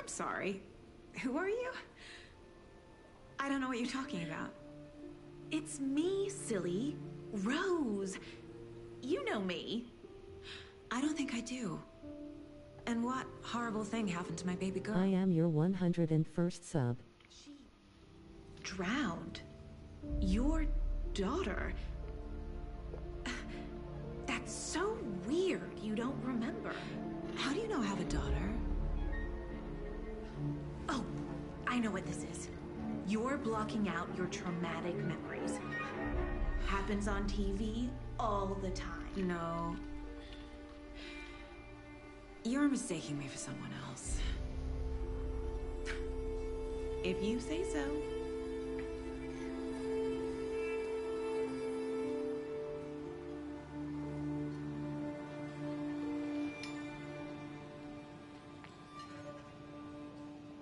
sorry. Who are you? I don't know what you're talking about. It's me, silly. Rose. You know me. I don't think I do. And what horrible thing happened to my baby girl?
I am your 101st sub.
She drowned. Your daughter. That's so weird you don't remember. How do you know I have a daughter? Oh, I know what this is. You're blocking out your traumatic memories. Happens on TV all the time. No. You're mistaking me for someone else. If you say so.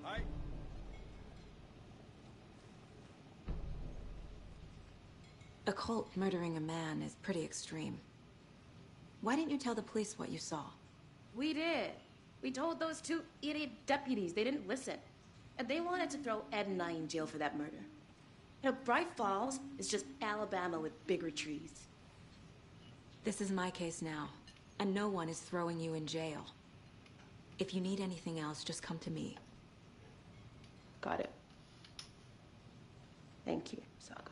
Hi.
A cult murdering a man is pretty extreme. Why didn't you tell the police what you saw?
We did. We told those 2 idiot deputies. They didn't listen. And they wanted to throw Ed and I in jail for that murder. You know, Bright Falls is just Alabama with bigger trees.
This is my case now, and no one is throwing you in jail. If you need anything else, just come to me.
Got it. Thank you, Saga.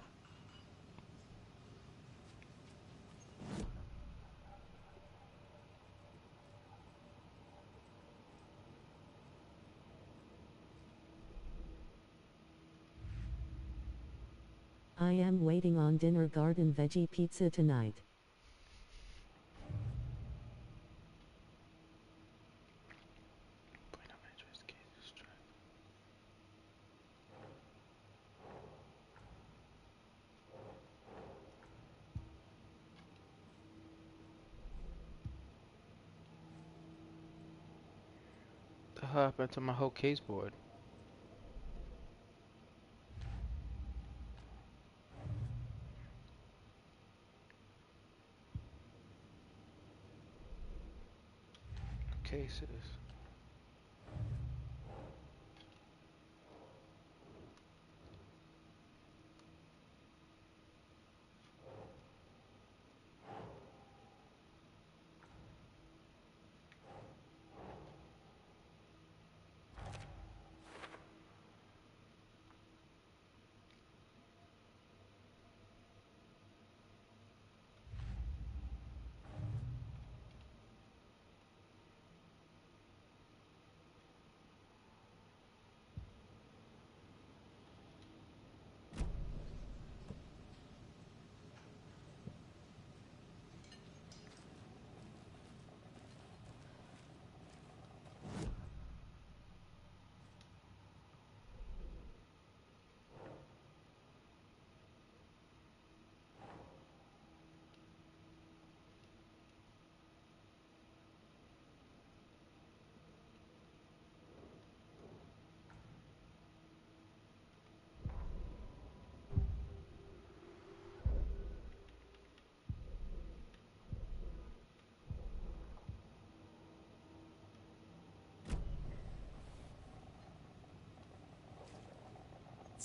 I am waiting on dinner garden veggie pizza tonight.
The hell happened to my whole case board? Cases.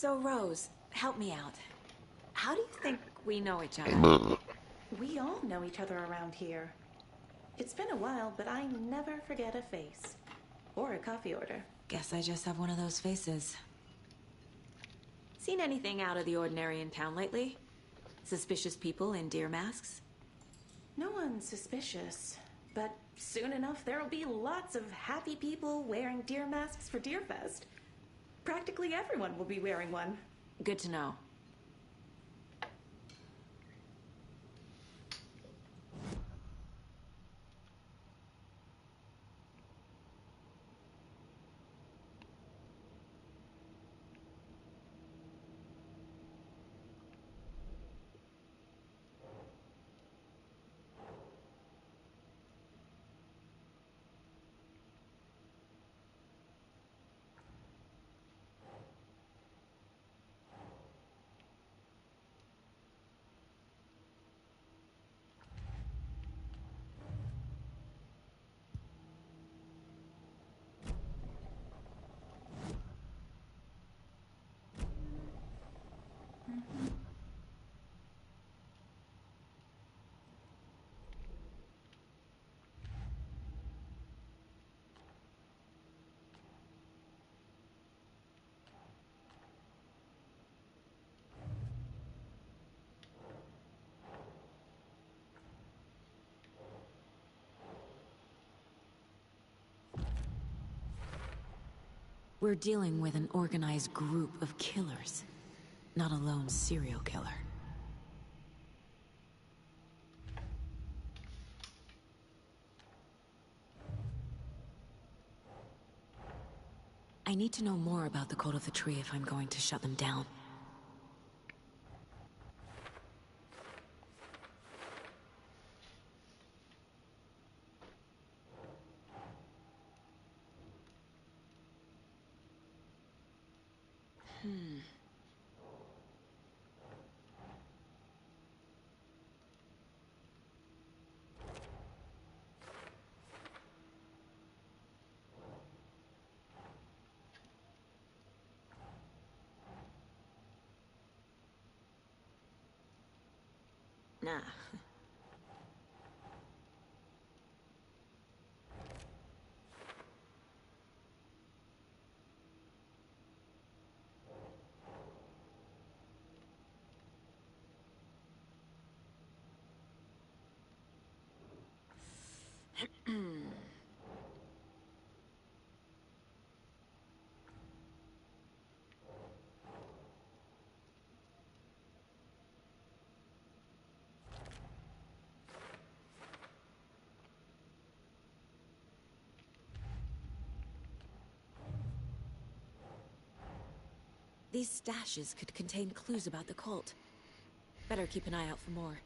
So, Rose, help me out. How do you think we know each other?
We all know each other around here. It's been a while, but I never forget a face. Or a coffee order.
Guess I just have one of those faces. Seen anything out of the ordinary in town lately? Suspicious people in deer masks?
No one's suspicious. But soon enough, there'll be lots of happy people wearing deer masks for Deerfest. Practically everyone will be wearing one.
Good to know. We're dealing with an organized group of killers, not a lone serial killer. I need to know more about the Cult of the Tree if I'm going to shut them down. Nah. These stashes could contain clues about the cult. Better keep an eye out for more.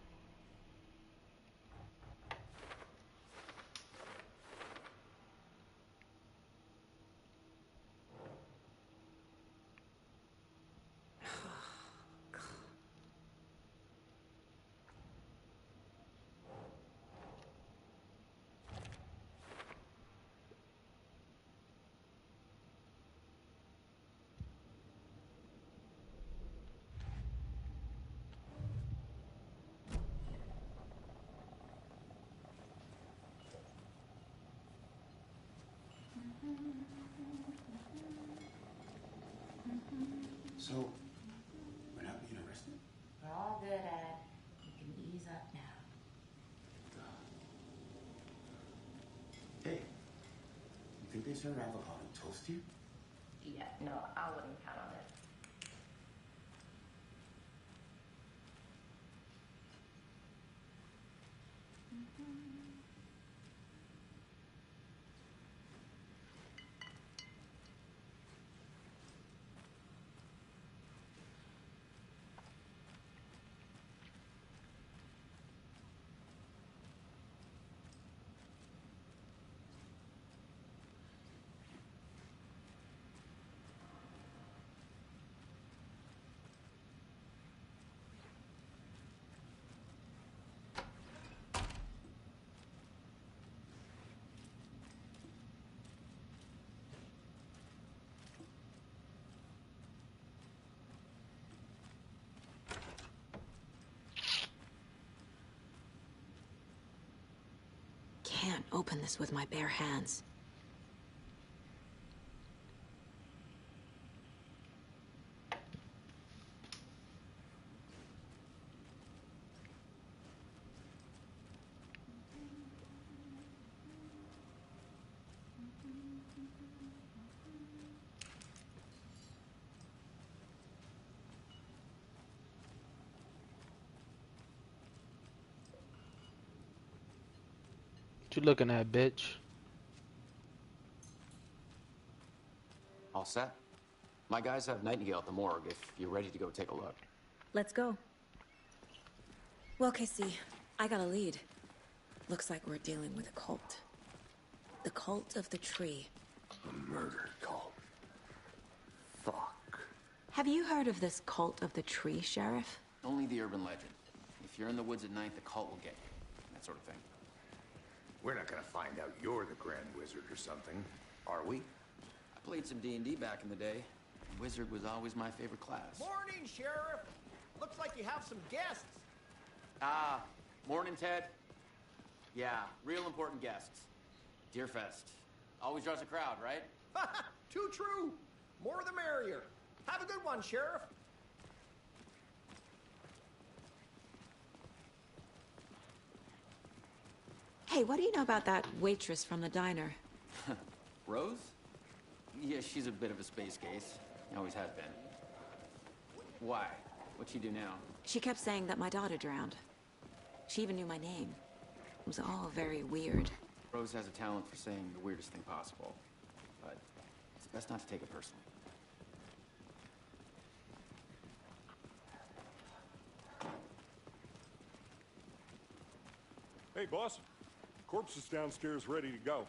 So, we're not being arrested?
We're all good, Ed. You can ease up now.
Hey, you think they serve avocado toast here?
Yeah, no, I wouldn't count on it.
can't open this with my bare hands.
What you looking at, bitch?
All set? My guys have Nightingale at the morgue if you're ready to go take a look.
Let's go. Well, Casey, I got a lead. Looks like we're dealing with a cult. The cult of the tree.
A murder cult. Fuck.
Have you heard of this cult of the tree, Sheriff?
Only the urban legend. If you're in the woods at night, the cult will get you. That sort of thing.
We're not gonna find out you're the Grand Wizard or something, are we?
I played some D&D back in the day. Wizard was always my favorite class.
Morning, Sheriff. Looks like you have some guests.
Ah, morning, Ted. Yeah, real important guests. Deerfest. Always draws a crowd, right?
Too true. More the merrier. Have a good one, Sheriff.
Hey, what do you know about that waitress from the diner?
Rose? Yeah, she's a bit of a space case. Always has been. Why? What'd she do now?
She kept saying that my daughter drowned. She even knew my name. It was all very weird.
Rose has a talent for saying the weirdest thing possible. But it's best not to take it personally.
Hey, boss. Corpse is downstairs ready to go.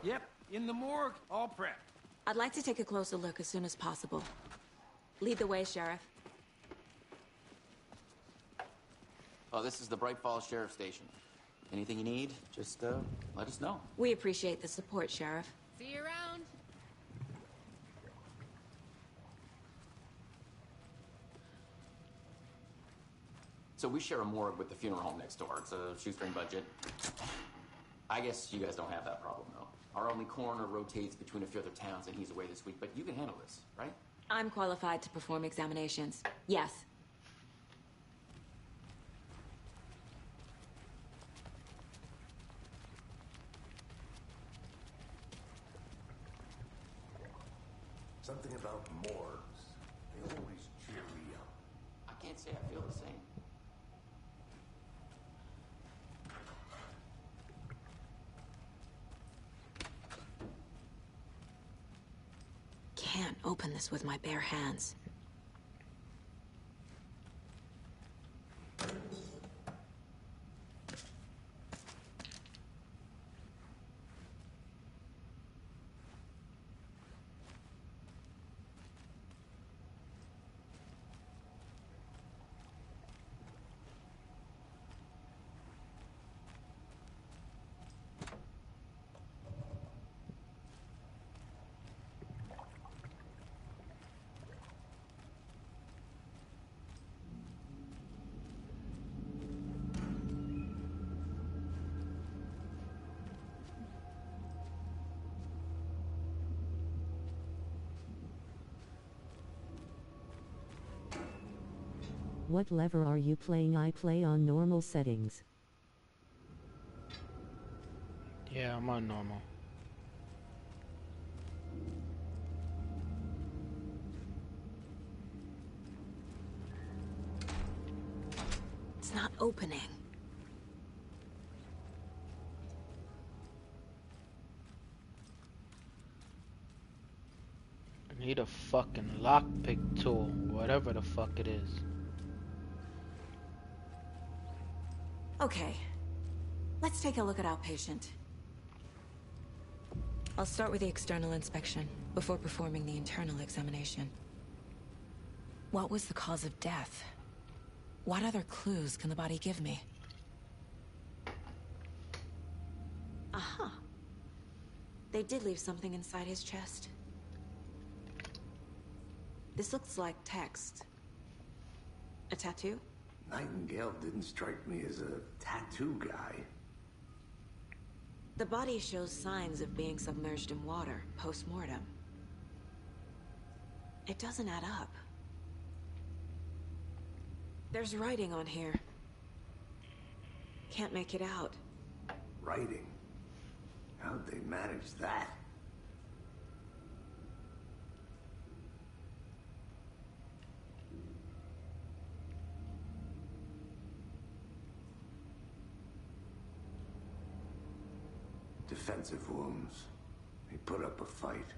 Yep, in the morgue, all prepped.
I'd like to take a closer look as soon as possible. Lead the way, Sheriff.
Oh, this is the Bright Falls Sheriff Station. Anything you need, just let us know.
We appreciate the support, Sheriff.
See you around.
So we share a morgue with the funeral home next door. It's a shoestring budget. I guess you guys don't have that problem, though. Our only coroner rotates between a few other towns, and he's away this week. But you can handle this, right?
I'm qualified to perform examinations. Yes.
Something about morgues. They always cheer me up.
I can't say I feel the same.
Can't open this with my bare hands.
What lever are you playing? I play on normal settings.
Yeah, I'm on normal.
It's not opening.
I need a fucking lockpick tool, whatever the fuck it is.
Okay. Let's take a look at our patient. I'll start with the external inspection before performing the internal examination. What was the cause of death? What other clues can the body give me? Aha. They did leave something inside his chest. This looks like text. A tattoo?
Nightingale didn't strike me as a tattoo guy.
The body shows signs of being submerged in water post-mortem. It doesn't add up. There's writing on here. Can't make it out.
Writing? How'd they manage that? Defensive wounds. He put up a fight.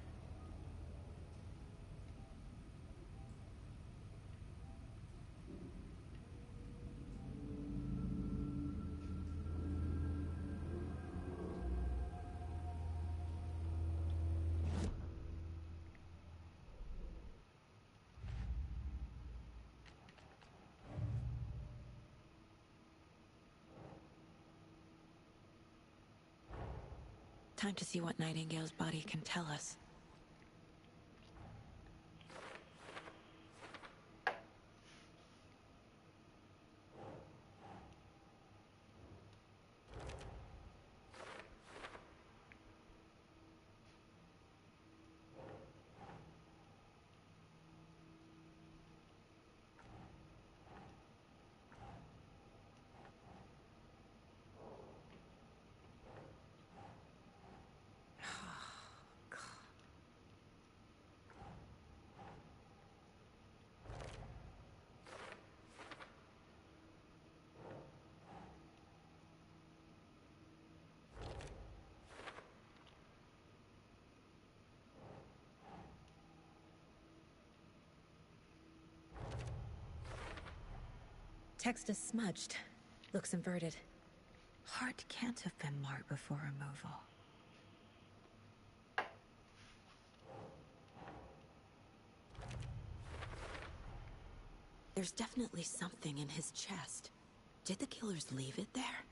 Time to see what Nightingale's body can tell us. Text is smudged. Looks inverted. Heart can't have been marked before removal. There's definitely something in his chest. Did the killers leave it there?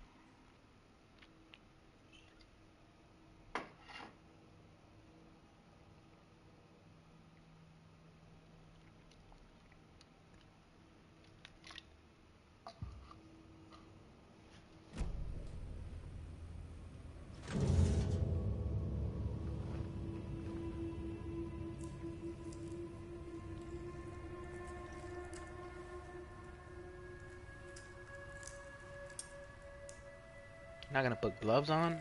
Not gonna put gloves on?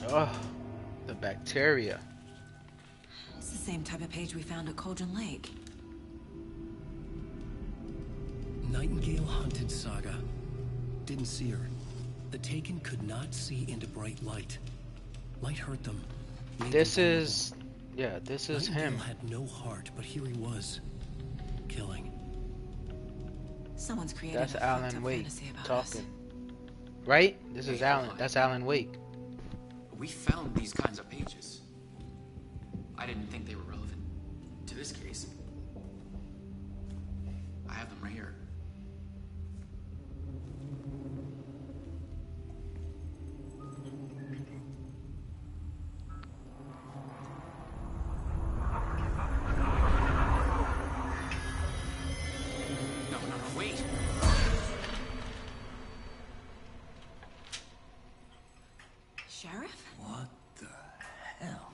Oh, the bacteria.
It's the same type of page we found at Cauldron Lake.
Nightingale hunted Saga. Didn't see her. The Taken could not see into bright light. Light hurt them.
This is... yeah, this is him.
Nightingale had no heart, but here he was. Killing.
Someone's created
That's
a
Alan
fucked up
Wake
fantasy about
talking.
us.
Right? This is Alan. That's Alan Wake.
We found these kinds of pages. I didn't think they were relevant to this case. I have them right here. Wait.
Sheriff?
What the hell?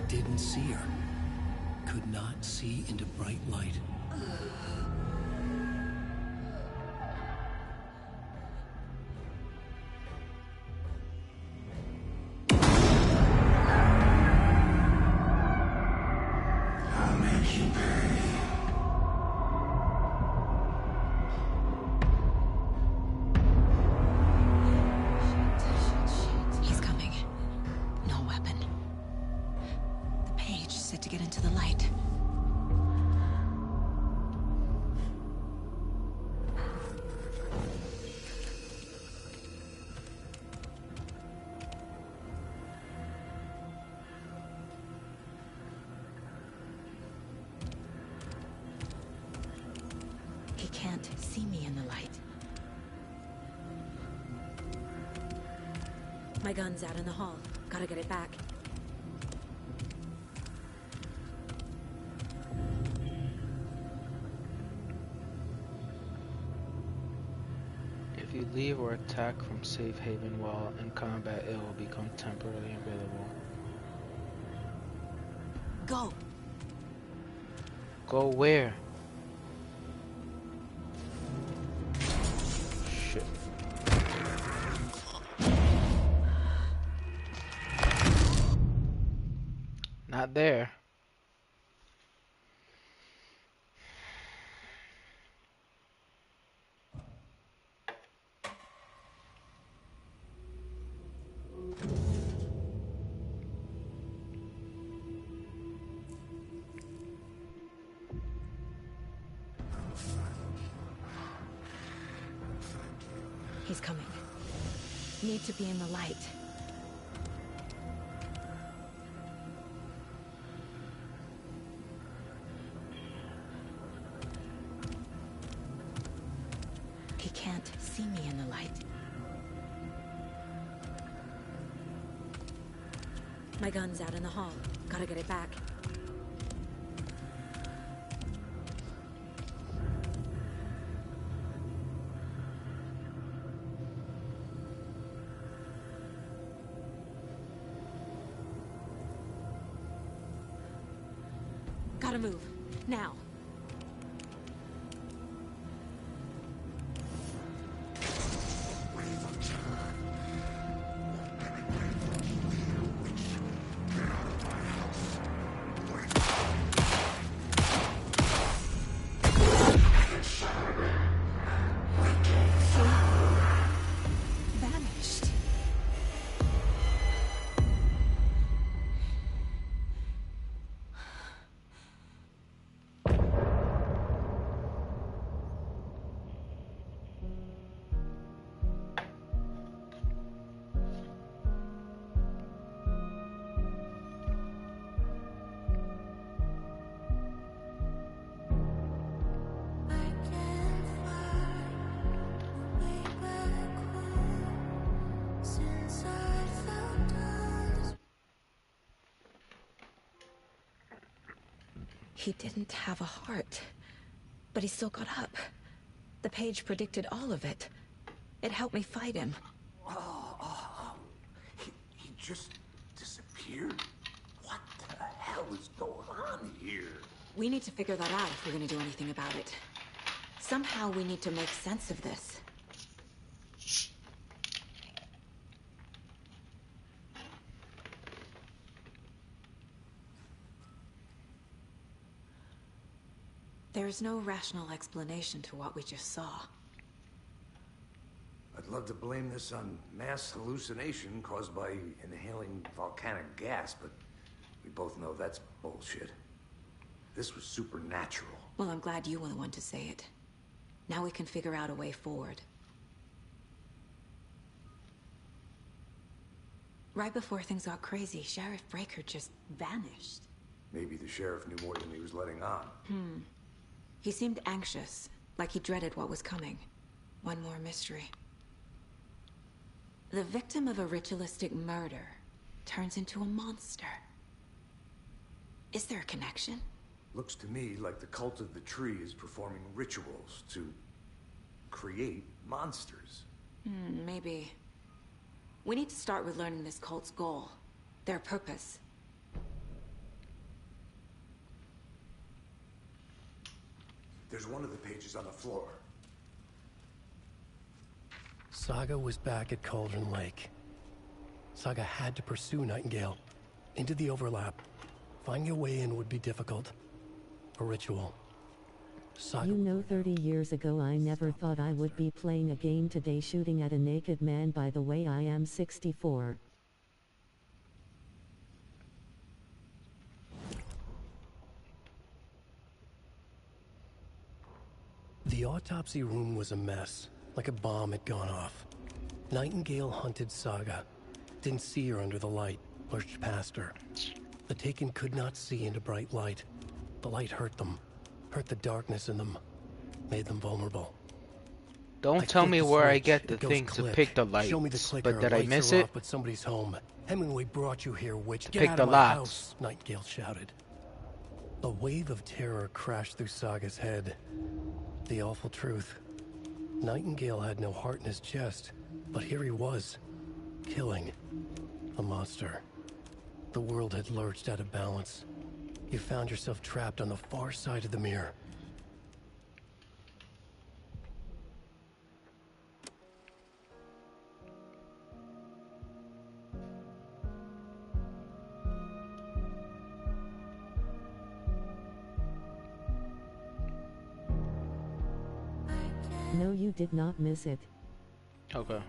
Didn't see her. Could not see into bright light.
I'll make you pay.
He's coming. No weapon. The page said to get into the light. He can't see me in the light. My gun's out in the hall. Gotta get it back.
If you leave or attack from safe haven while in combat, it will become temporarily available.
Go!
Go where? Shit. Not there.
He's coming. Need to be in the light. He can't see me in the light. My gun's out in the hall. Gotta get it back. Gotta move. Now. Vanished. He didn't have a heart, but he still got up. The page predicted all of it. It helped me fight him.
He just disappeared? What the hell is going on here?
We need to figure that out if we're gonna do anything about it. Somehow we need to make sense of this. There's no rational explanation to what we just saw.
I'd love to blame this on mass hallucination caused by inhaling volcanic gas, but we both know that's bullshit. This was supernatural.
Well, I'm glad you were the one to say it. Now we can figure out a way forward. Right before things got crazy, Sheriff Breaker just vanished.
Maybe the sheriff knew more than he was letting on.
He seemed anxious, like he dreaded what was coming. One more mystery. The victim of a ritualistic murder turns into a monster. Is there a connection?
Looks to me like the cult of the tree is performing rituals to create monsters.
Maybe. We need to start with learning this cult's goal, their purpose.
There's one of the pages on the floor.
Saga was back at Cauldron Lake. Saga had to pursue Nightingale into the overlap. Finding a way in would be difficult. A ritual. Saga...
You know, 30 years ago I never thought I would be playing a game today shooting at a naked man. By the way, I am 64.
The autopsy room was a mess, like a bomb had gone off. Nightingale hunted Saga. Didn't see her under the light, lurched past her. The Taken could not see into bright light. The light hurt them, hurt the darkness in them, made them vulnerable.
Don't tell me where I get the thing to pick the lights.
Show me the clicker.
But did I miss
are
it?
Off, but somebody's home. Hemingway brought you here, witch.
To
Get
pick
out
the
of my
locks.
house, Nightingale shouted. A wave of terror crashed through Saga's head. The awful truth. Nightingale had no heart in his chest, but here he was, killing a monster. The world had lurched out of balance. You found yourself trapped on the far side of the mirror.
No, you did not miss it.
Okay.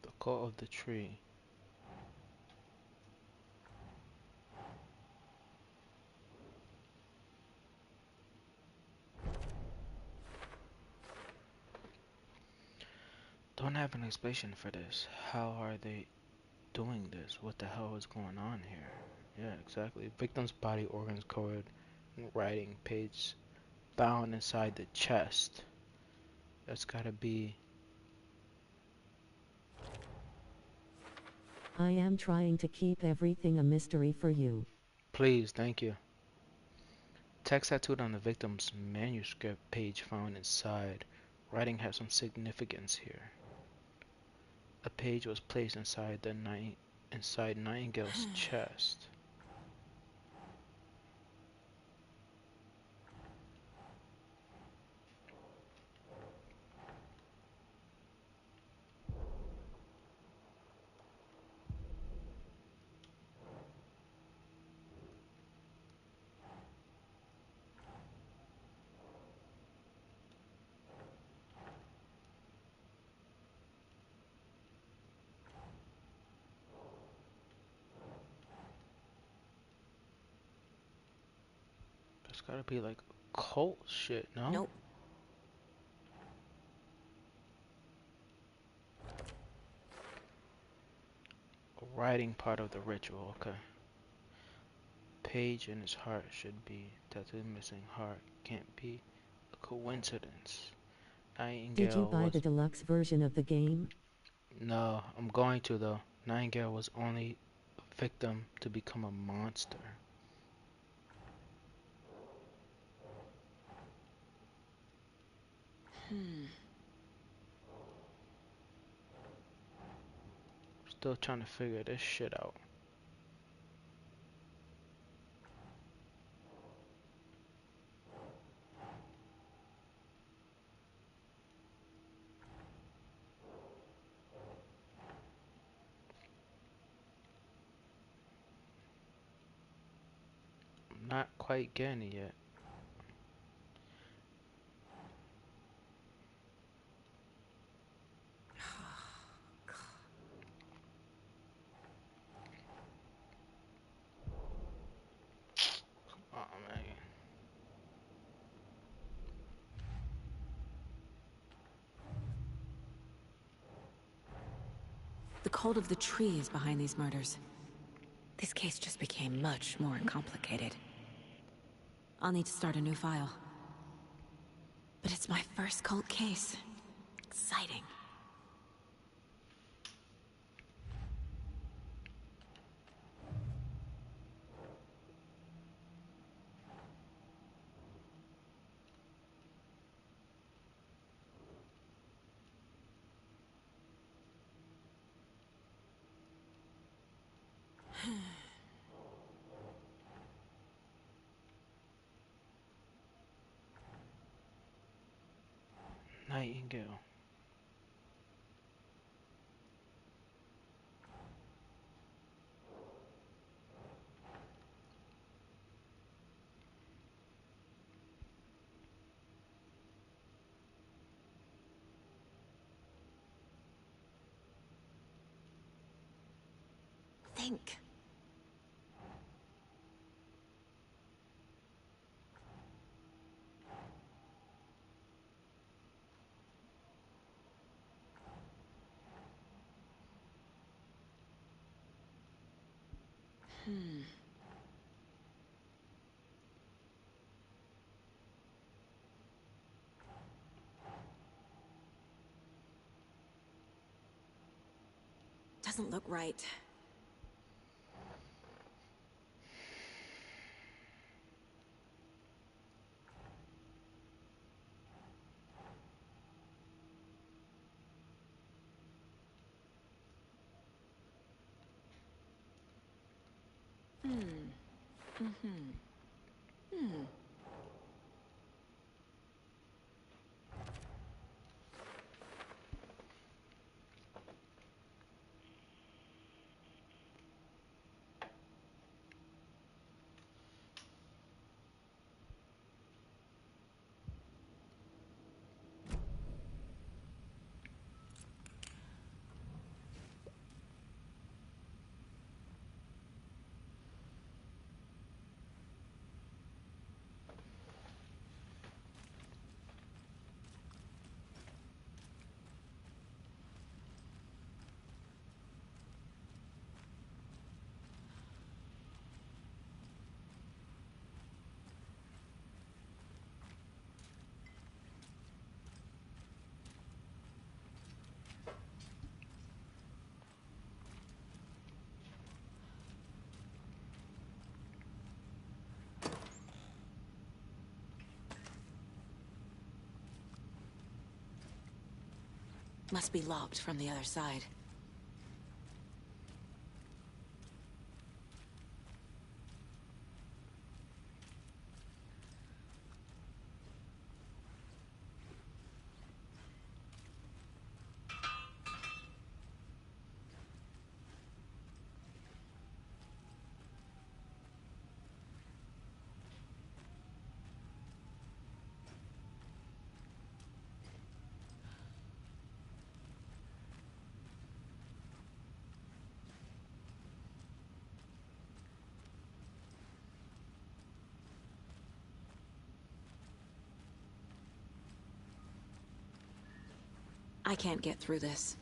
The call of the tree. Don't have an explanation for this. How are they doing this? What the hell is going on here? Yeah, exactly. Victim's body organs covered in writing, page bound inside the chest. That's gotta be...
I am trying to keep everything a mystery for you.
Please, thank you. Text tattooed on the victim's manuscript page found inside. Writing has some significance here. A page was placed inside Nightingale's chest. It's gotta be like cult shit, no?
Nope.
Writing part of the ritual, okay. Page in his heart should be tattooed missing heart. Can't be a coincidence. Nightingale
Did you buy the deluxe version of the game?
No, I'm going to though. Nightingale was only a victim to become a monster. Still trying to figure this shit out. I'm not quite getting it yet.
hold of the trees behind these murders. This case just became much more complicated. I'll need to start a new file. But it's my first cult case. Exciting.
Nightingale.
Think. Doesn't look right. Must be locked from the other side. I can't get through this.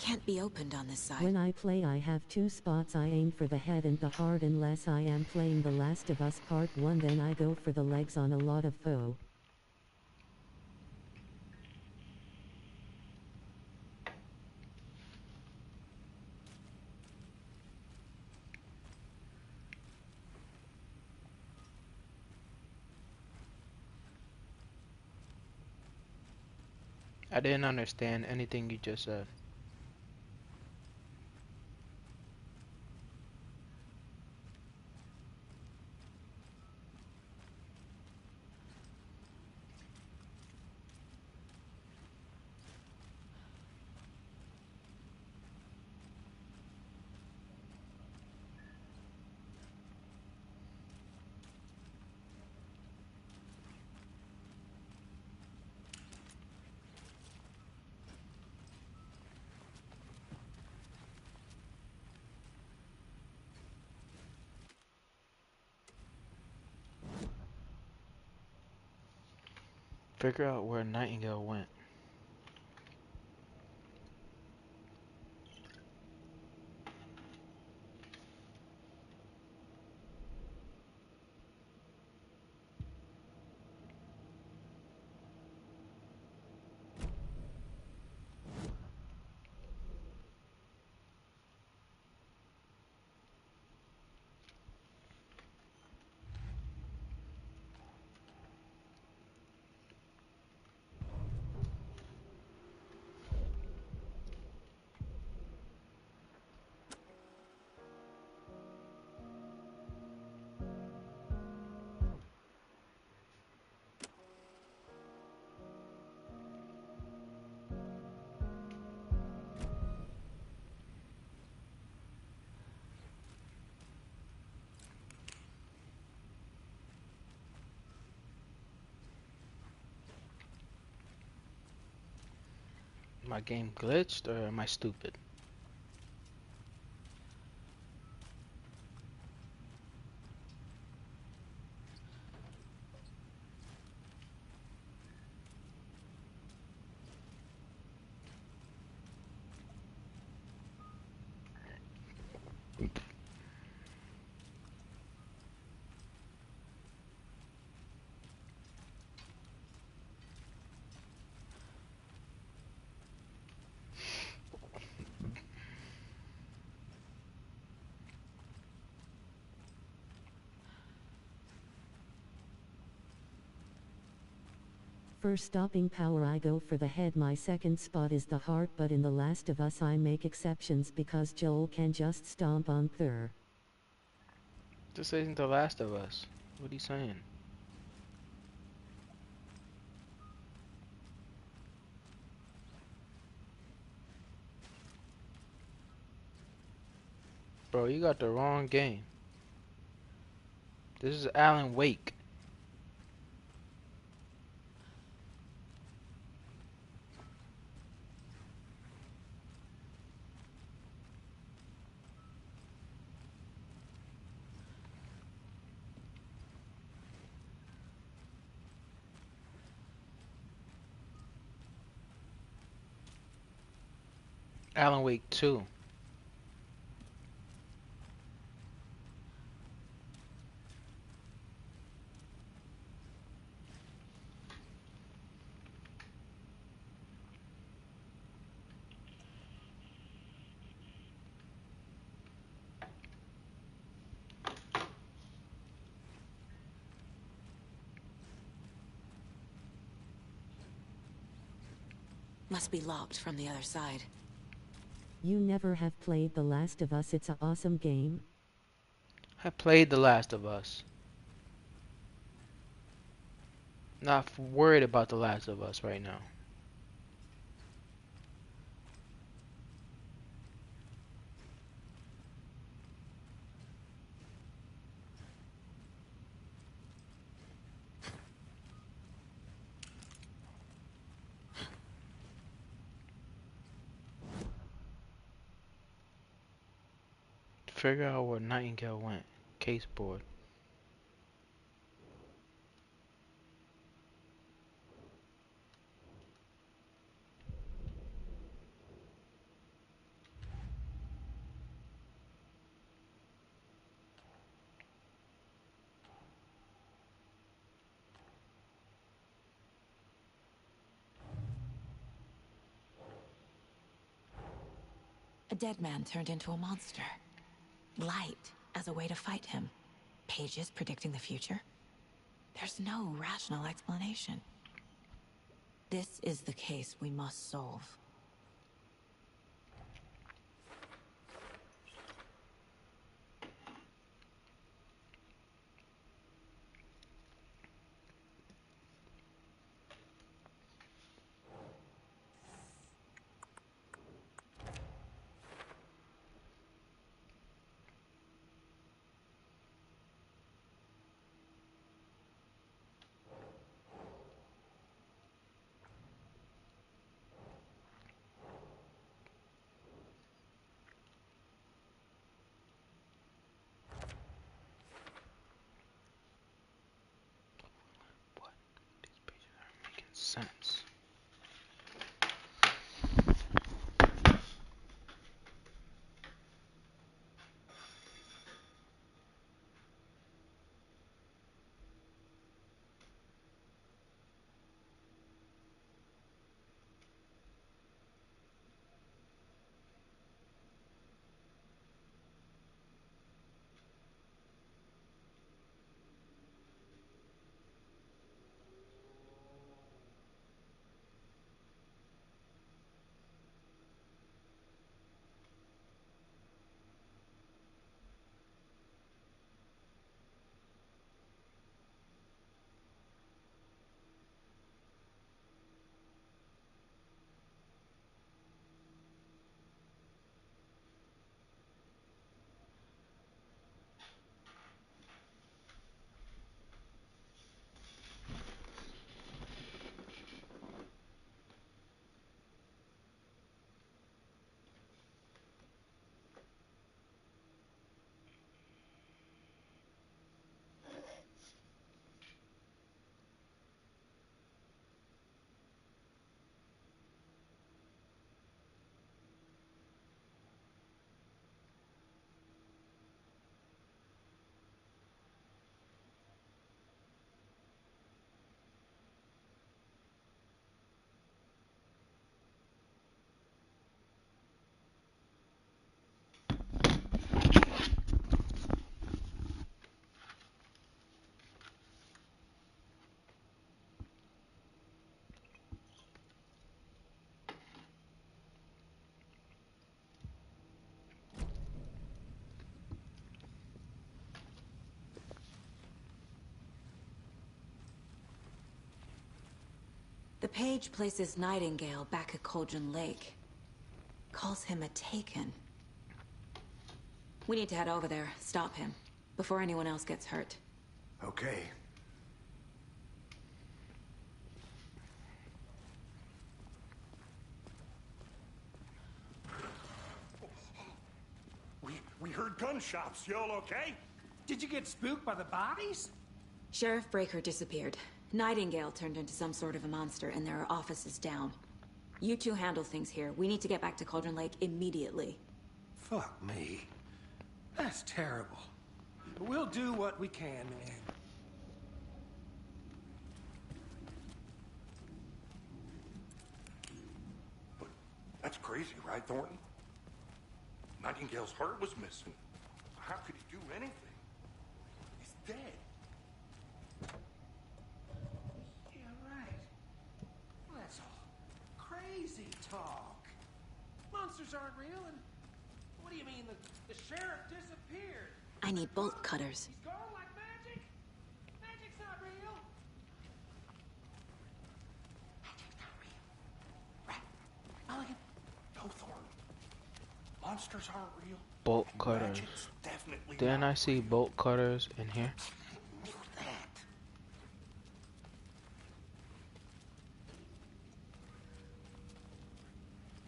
can't be opened on this side.
When I play, I have two spots. I aim for the head and the heart. Unless I am playing The Last of Us Part 1, then I go for the legs on a lot of foe.
I didn't understand anything you just said. Figure out where Nightingale went. My game glitched, or am I stupid?
For stopping power, I go for the head. My second spot is the heart, but in The Last of Us I make exceptions because Joel can just stomp on Thur.
This isn't The Last of Us. What are you saying? Bro, you got the wrong game. This is Alan Wake. Alan Wake 2.
Must be locked from the other side.
You never have played The Last of Us. It's an awesome game.
I played The Last of Us. Not worried about The Last of Us right now. Figure out where Nightingale went. Case board.
A dead man turned into a monster. Light as a way to fight him. Pages predicting the future. There's no rational explanation. This is the case we must solve.
Sense.
The page places Nightingale back at Cauldron Lake. Calls him a Taken. We need to head over there, stop him, before anyone else gets hurt.
Okay.
We heard gunshots. Y'all okay?
Did you get spooked by the bodies?
Sheriff Breaker disappeared. Nightingale turned into some sort of a monster, and there are offices down. You two handle things here. We need to get back to Cauldron Lake immediately.
Fuck me. That's terrible. But we'll do what we can, man.
But that's crazy, right, Thornton? Nightingale's heart was missing. How could he do anything? He's dead.
Yeah, right. Well, that's all crazy talk. Monsters aren't real, and what do you mean the sheriff disappeared?
I need bolt cutters.
He's gone like magic? Magic's not real. Magic's not real. Right. Mulligan.
No, Thornton. Monsters aren't real.
Bolt cutters. Didn't I see bolt cutters in here?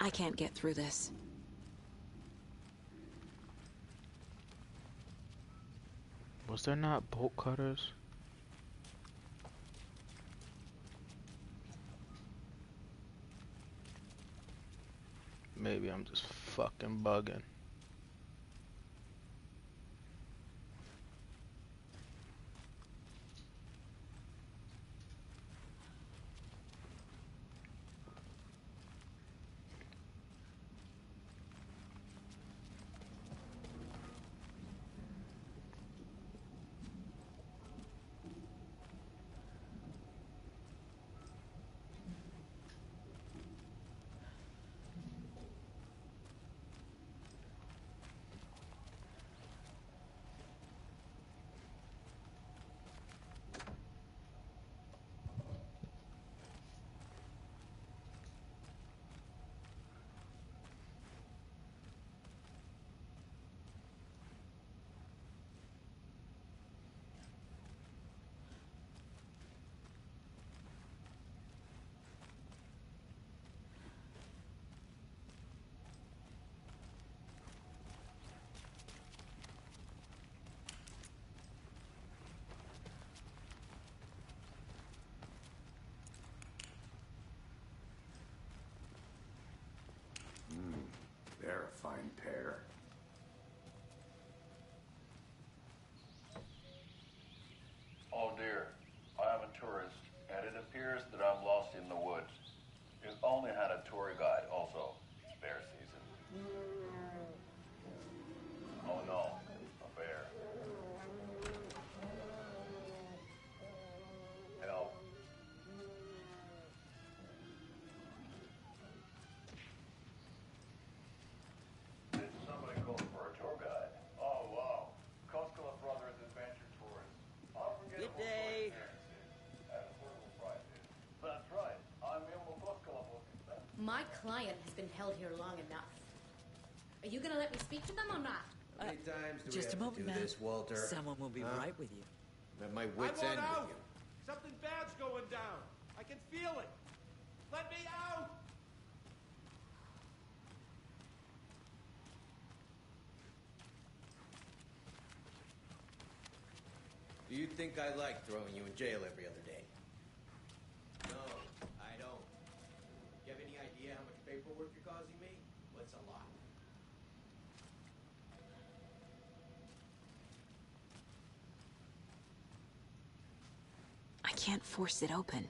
I can't get through this.
Was there not bolt cutters? Maybe I'm just fucking bugging.
years that I'm lost in the woods. You've only had a tour guide, also. It's bear season. Oh no, a bear. Help. Did somebody call for a tour guide? Oh wow. Koskela Brothers Adventure Tours.
Good day.
That's right. I'm Ilmo Koskela.
My client has been held here long enough. Are you gonna let me speak to them or not?
How many times do
Just a
we have to
moment,
do
ma'am.
this, Walter?
Someone will be right with you.
I'm at my wit's end with you.
Something bad's going down. I can feel it. Let me out!
Do you think I like throwing you in jail every other day? No, I don't. You have any idea how much paperwork you're causing me? Well, it's a lot.
I can't force it open.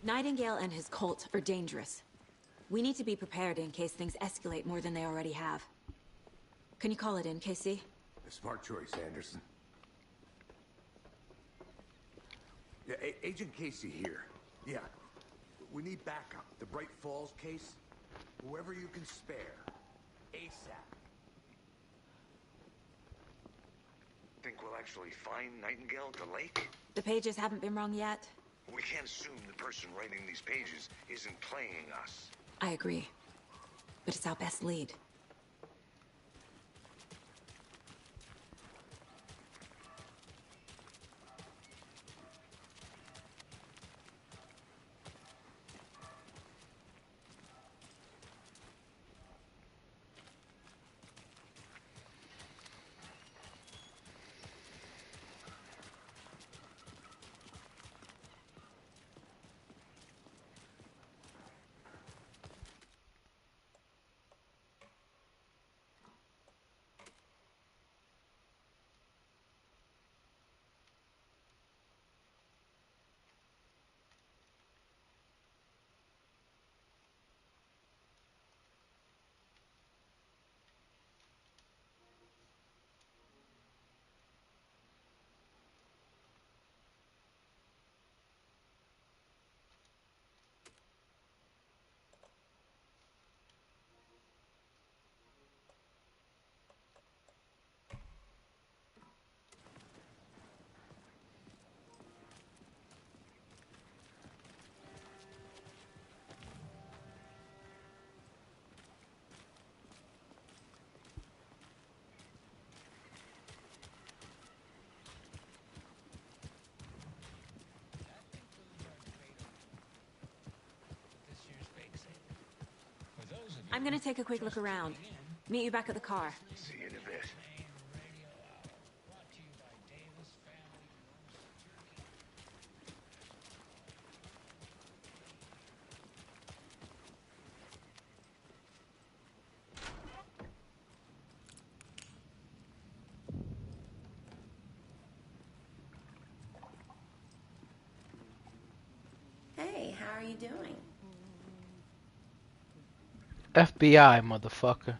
Nightingale and his cult are dangerous. We need to be prepared in case things escalate more than they already have. Can you call it in, Casey?
A smart choice, Anderson. Yeah, Agent Casey here. Yeah. We need backup. The Bright Falls case. Whoever you can spare. ASAP.
Think we'll actually find Nightingale at the lake?
The pages haven't been wrong yet.
We can't assume the person writing these pages isn't playing us.
I agree. But it's our best lead. I'm gonna take a quick look around. Meet you back at the car.
See you in a bit.
Hey, how are you doing?
FBI, motherfucker.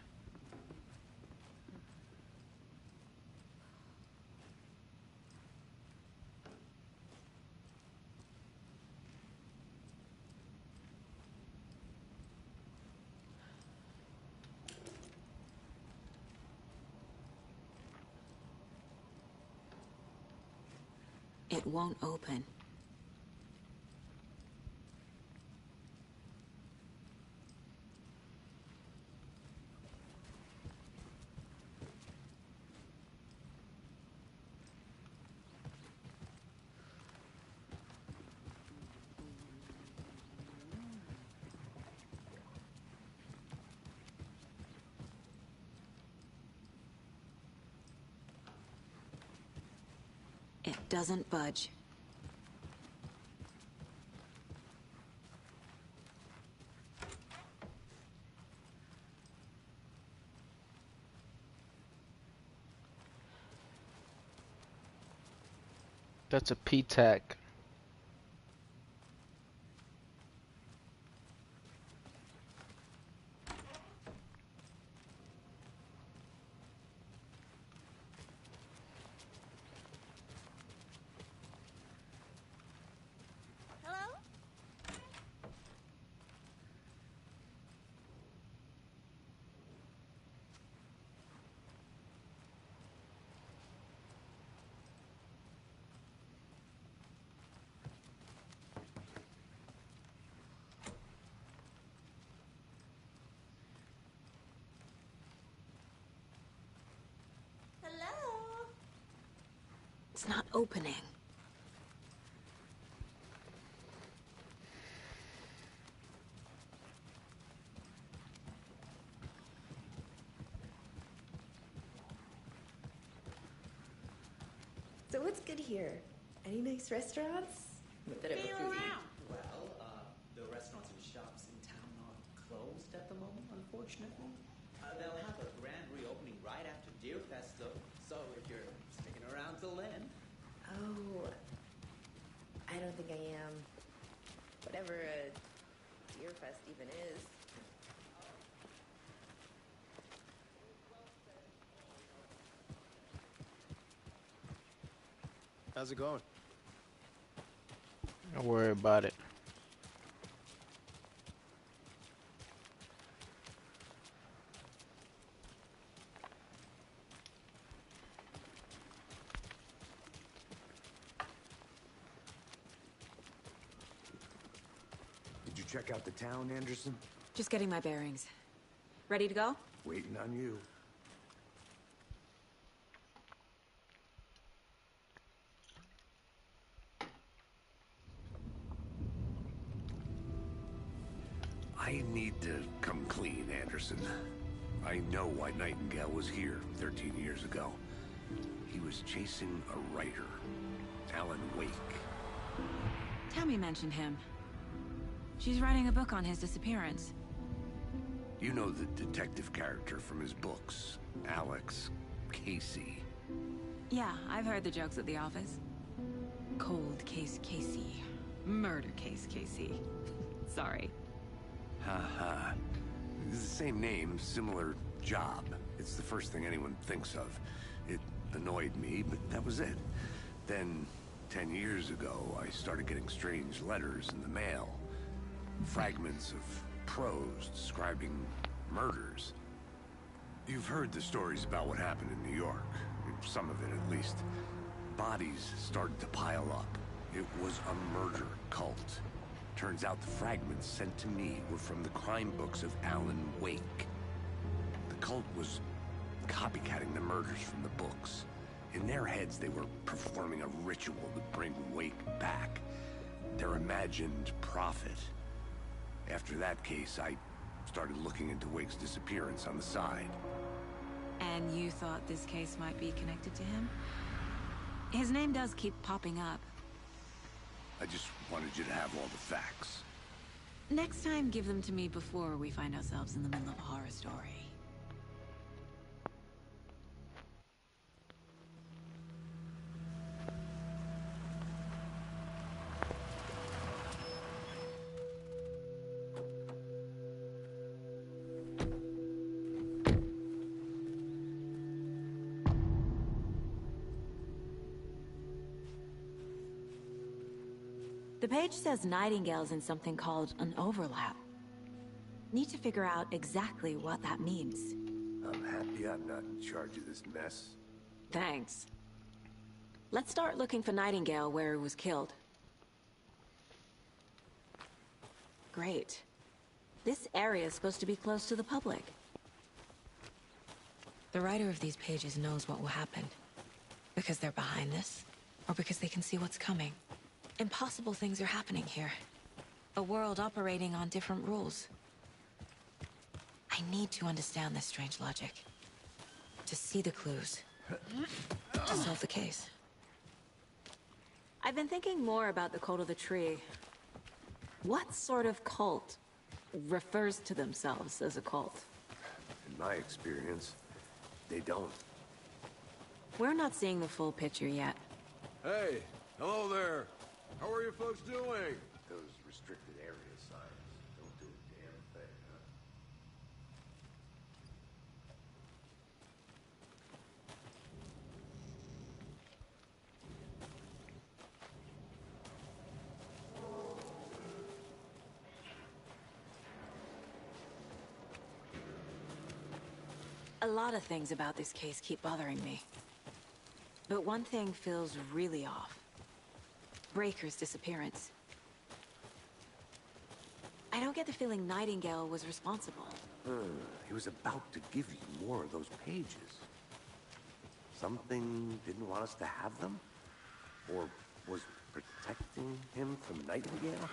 It won't open. It doesn't budge.
That's a P-TAC.
It's not opening.
So what's good here? Any nice restaurants?
A bit of a foodie. Well, the restaurants and shops in town are closed at the moment, unfortunately. They'll have a grand reopening right after Deer Fest, though. So if you're sticking around till then.
Oh, I don't think I am. Whatever a Deer Fest even is.
How's it going?
Don't worry about it.
Did you check out the town, Anderson?
Just getting my bearings. Ready to go?
Waiting on you. I need to come clean, Anderson. I know why Nightingale was here 13 years ago. He was chasing a writer, Alan Wake.
Tammy mentioned him. She's writing a book on his disappearance.
You know the detective character from his books, Alex Casey.
Yeah, I've heard the jokes at the office. Cold case Casey. Murder case Casey. Sorry.
Ha. It's the same name, similar job. It's the first thing anyone thinks of. It annoyed me, but that was it. Then, 10 years ago, I started getting strange letters in the mail. Fragments of prose describing murders. You've heard the stories about what happened in New York. Some of it, at least. Bodies started to pile up. It was a murder cult. Turns out the fragments sent to me were from the crime books of Alan Wake. The cult was copycatting the murders from the books. In their heads, they were performing a ritual to bring Wake back. Their imagined prophet. After that case, I started looking into Wake's disappearance on the side.
And you thought this case might be connected to him? His name does keep popping up.
I just wanted you to have all the facts.
Next time, give them to me before we find ourselves in the middle of a horror story. The page says Nightingale's in something called an overlap. Need to figure out exactly what that means.
I'm happy I'm not in charge of this mess.
Thanks. Let's start looking for Nightingale where he was killed. Great. This area is supposed to be close to the public. The writer of these pages knows what will happen. Because they're behind this, or because they can see what's coming. Impossible things are happening here. A world operating on different rules. I need to understand this strange logic. To see the clues. To solve the case. I've been thinking more about the cult of the tree. What sort of cult refers to themselves as a cult?
In my experience, they don't.
We're not seeing the full picture yet.
Hey, hello there. How are you folks doing?
Those restricted area signs don't do a damn thing, huh?
A lot of things about this case keep bothering me. But one thing feels really off. Breaker's disappearance. I don't get the feeling Nightingale was responsible.
He was about to give you more of those pages. Something didn't want us to have them? Or was protecting him from Nightingale?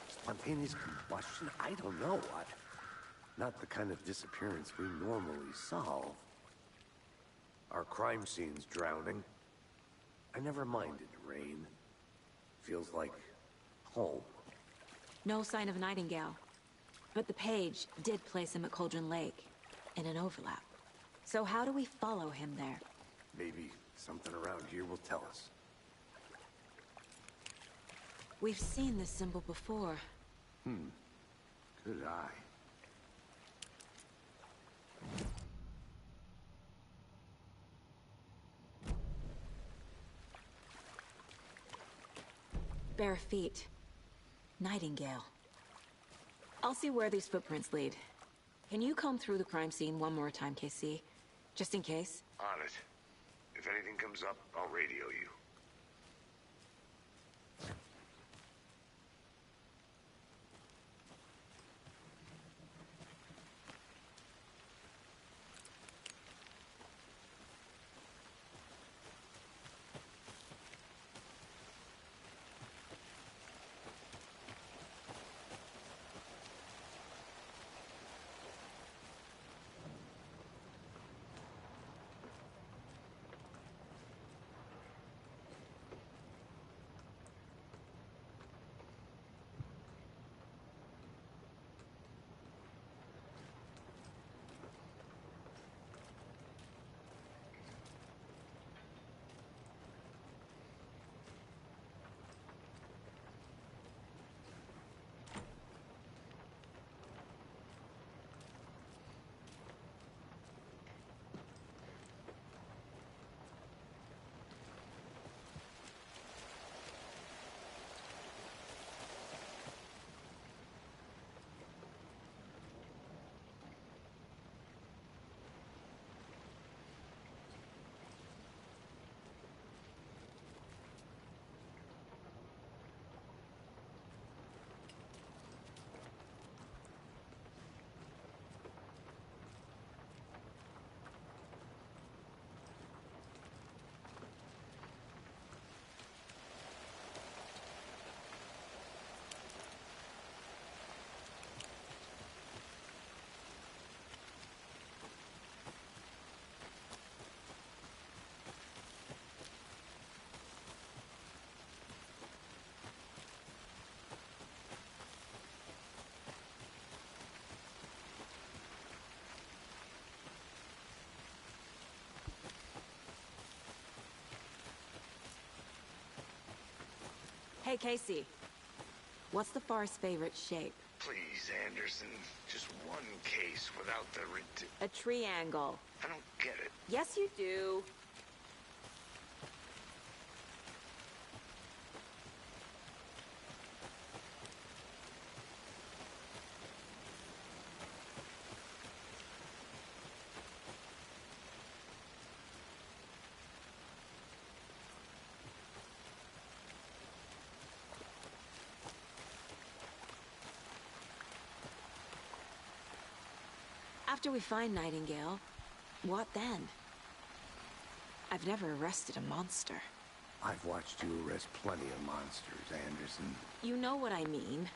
Spontaneous combustion? I don't know what. Not the kind of disappearance we normally solve. Our crime scene's drowning. I never minded rain. Feels like home.
No sign of Nightingale. But the page did place him at Cauldron Lake, in an overlap. So how do we follow him there?
Maybe something around here will tell us.
We've seen this symbol before.
Good eye.
Bare feet. Nightingale. I'll see where these footprints lead. Can you comb through the crime scene one more time, KC? Just in case?
On it. If anything comes up, I'll radio you.
Hey, Casey. What's the Far's favorite shape?
Please, Anderson. Just one case without the
A triangle.
I don't get it.
Yes, you do. After we find Nightingale, what then? I've never arrested a monster.
I've watched you arrest plenty of monsters, Anderson.
You know what I mean.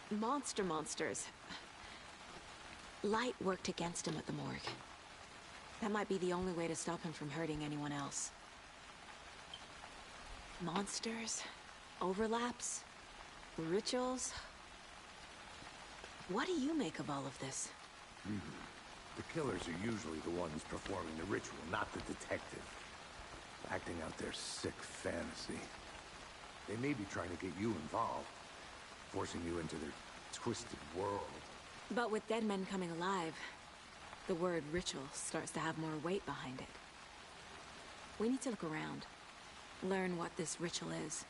Monsters. Light worked against him at the morgue. That might be the only way to stop him from hurting anyone else. Monsters? Overlaps? Rituals? What do you make of all of this?
The killers are usually the ones performing the ritual, not the detective. Acting out their sick fantasy. They may be trying to get you involved, forcing you into their twisted world.
But with dead men coming alive, the word ritual starts to have more weight behind it. We need to look around, learn what this ritual is.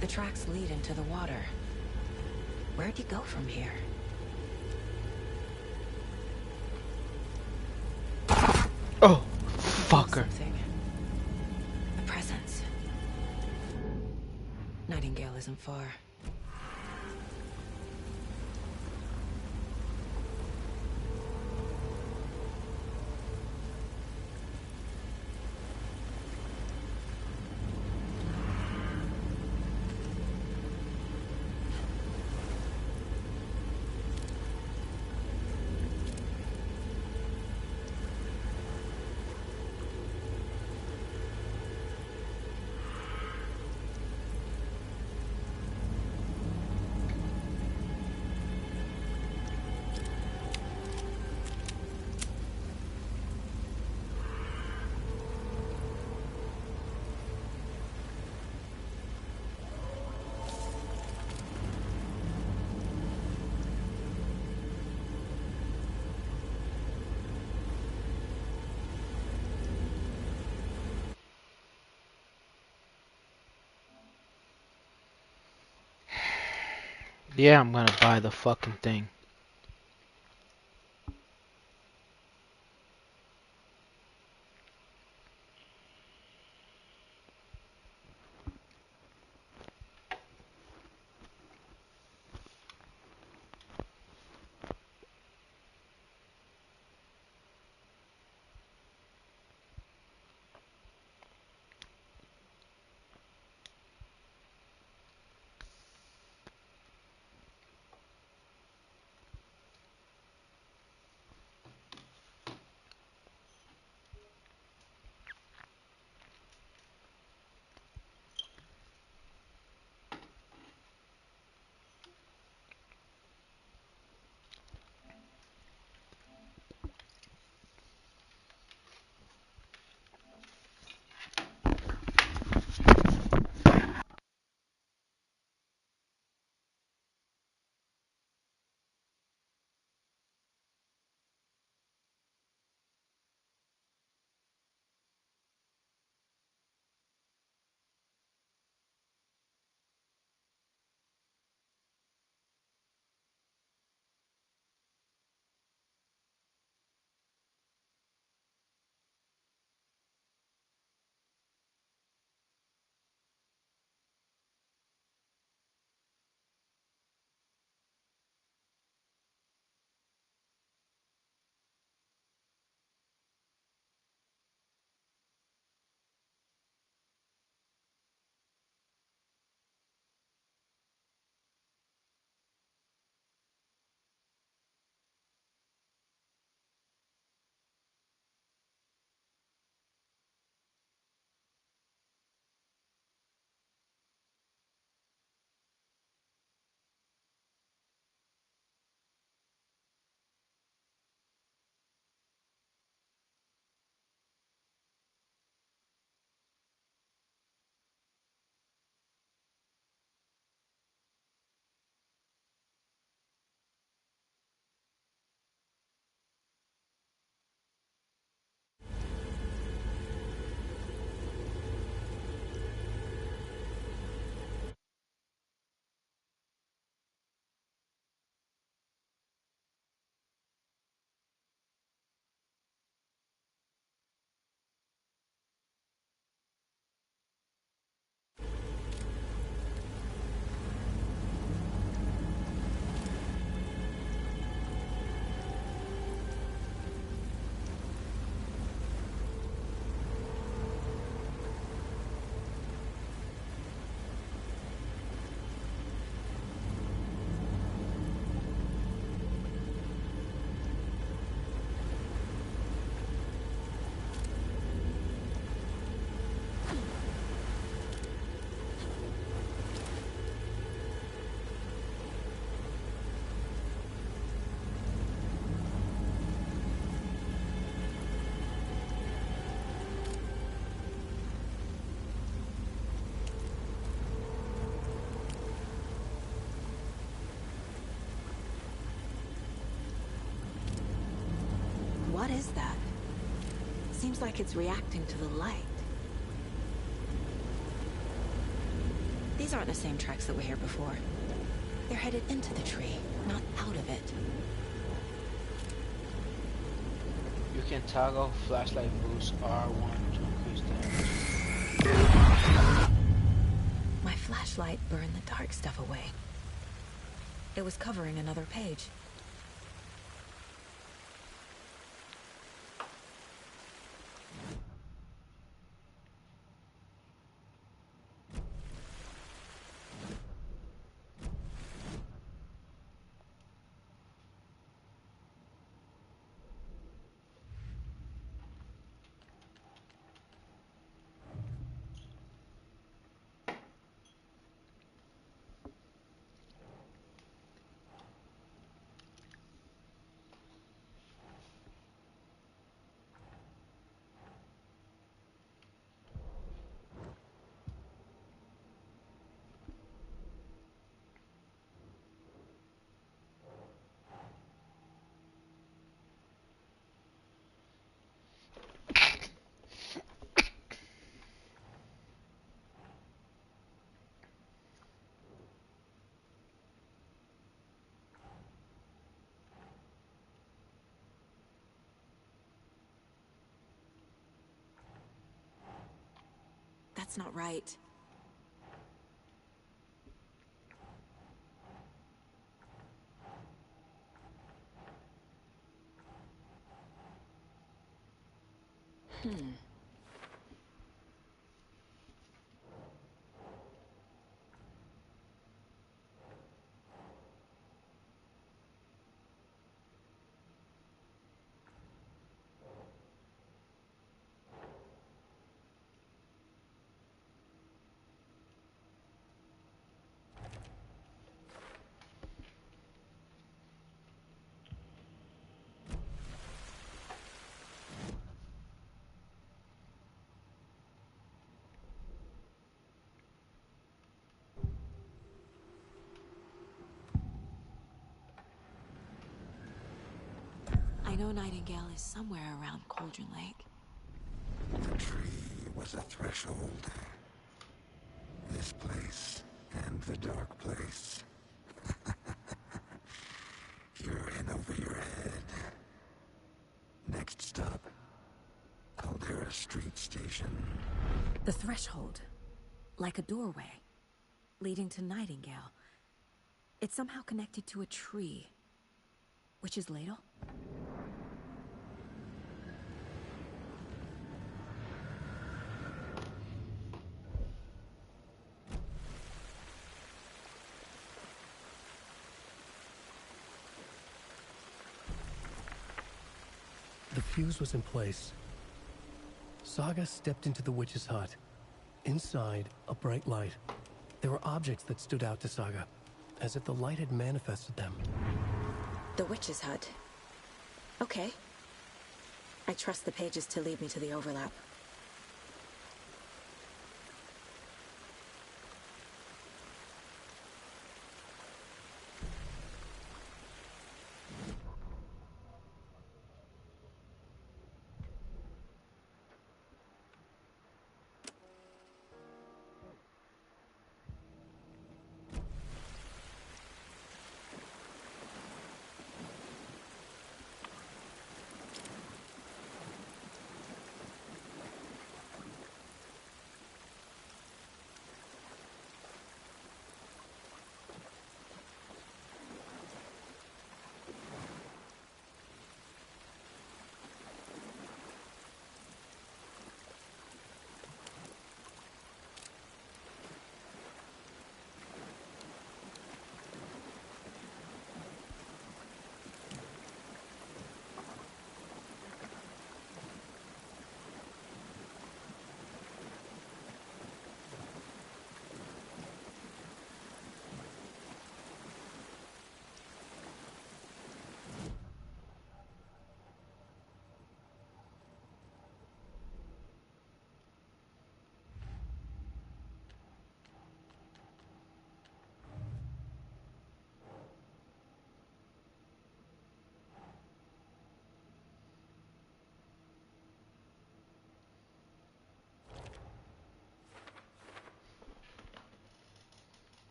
The tracks lead into the water. Where'd you go from here?
Oh, fucker.
A presence. Nightingale isn't far.
Yeah, I'm gonna buy the fucking thing.
What is that? Seems like it's reacting to the light. These aren't the same tracks that were here before. They're headed into the tree, not out of it.
You can toggle flashlight boost R1 to increase damage.
My flashlight burned the dark stuff away. It was covering another page. That's not right. I know Nightingale is somewhere around Cauldron Lake.
The tree was a threshold. This place and the dark place. You're in over your head. Next stop, Caldera Street Station.
The threshold. Like a doorway. Leading to Nightingale. It's somehow connected to a tree. Witch's Ladle?
The fuse was in place. Saga stepped into the witch's hut. Inside, a bright light. There were objects that stood out to Saga, as if the light had manifested them.
The witch's hut. Okay. I trust the pages to lead me to the overlap.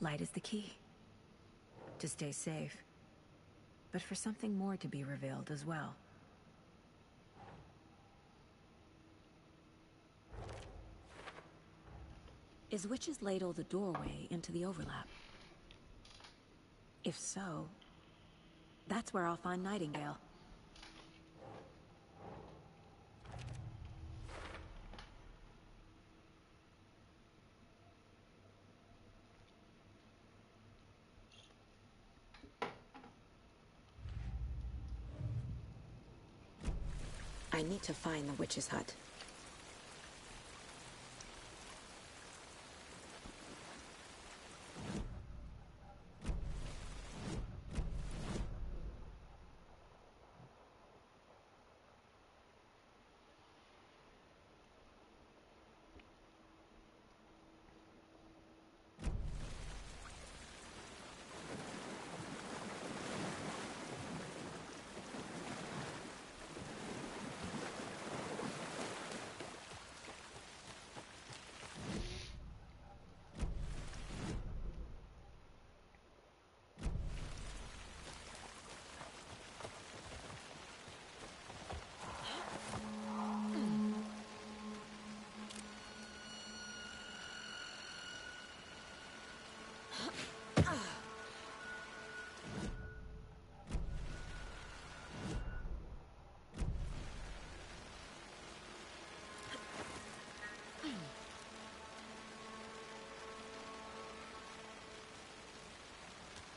Light is the key. To stay safe. But for something more to be revealed as well. Is Witch's Ladle the doorway into the overlap? If so, that's where I'll find Nightingale. I need to find the witch's hut.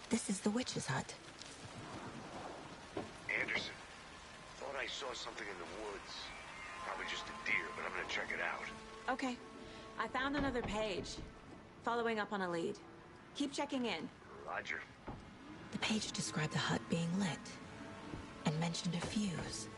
This is the witch's hut.
Anderson, thought I saw something in the woods. Probably just a deer, but I'm gonna check it out.
Okay. I found another page. Following up on a lead. Keep checking in.
Roger.
The page described the hut being lit, and mentioned a fuse.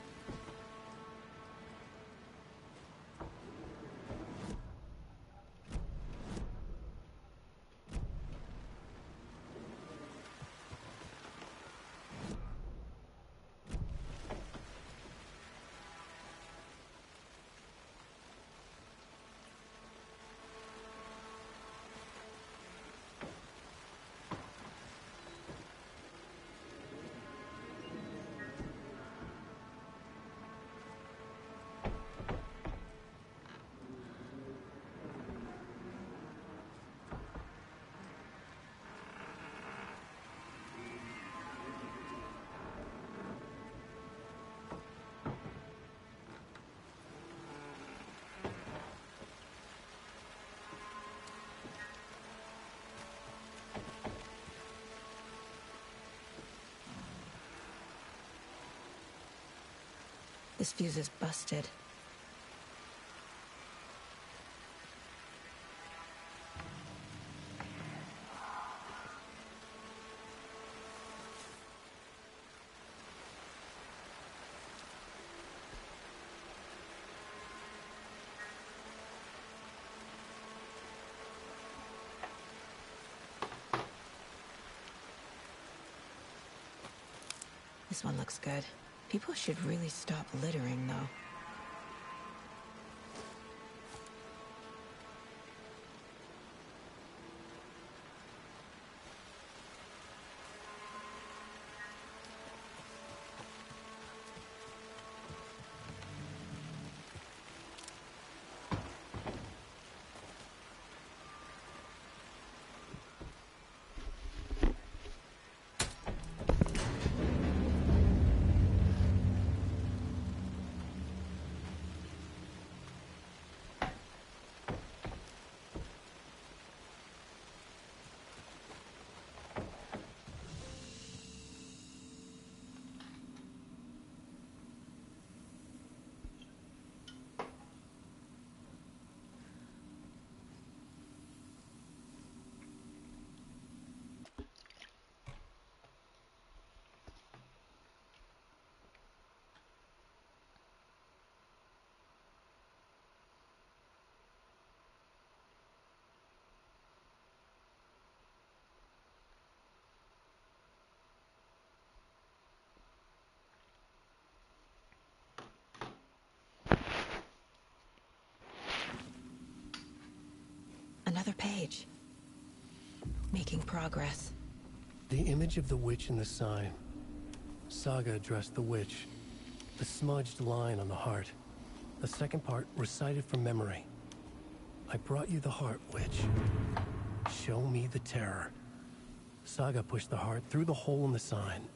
This fuse is busted. This one looks good. People should really stop littering, though. Another page. making progress.
The image of the witch in the sign. Saga addressed the witch. The smudged line on the heart. The second part recited from memory. I brought you the heart, witch. Show me the terror. Saga pushed the heart through the hole in the sign.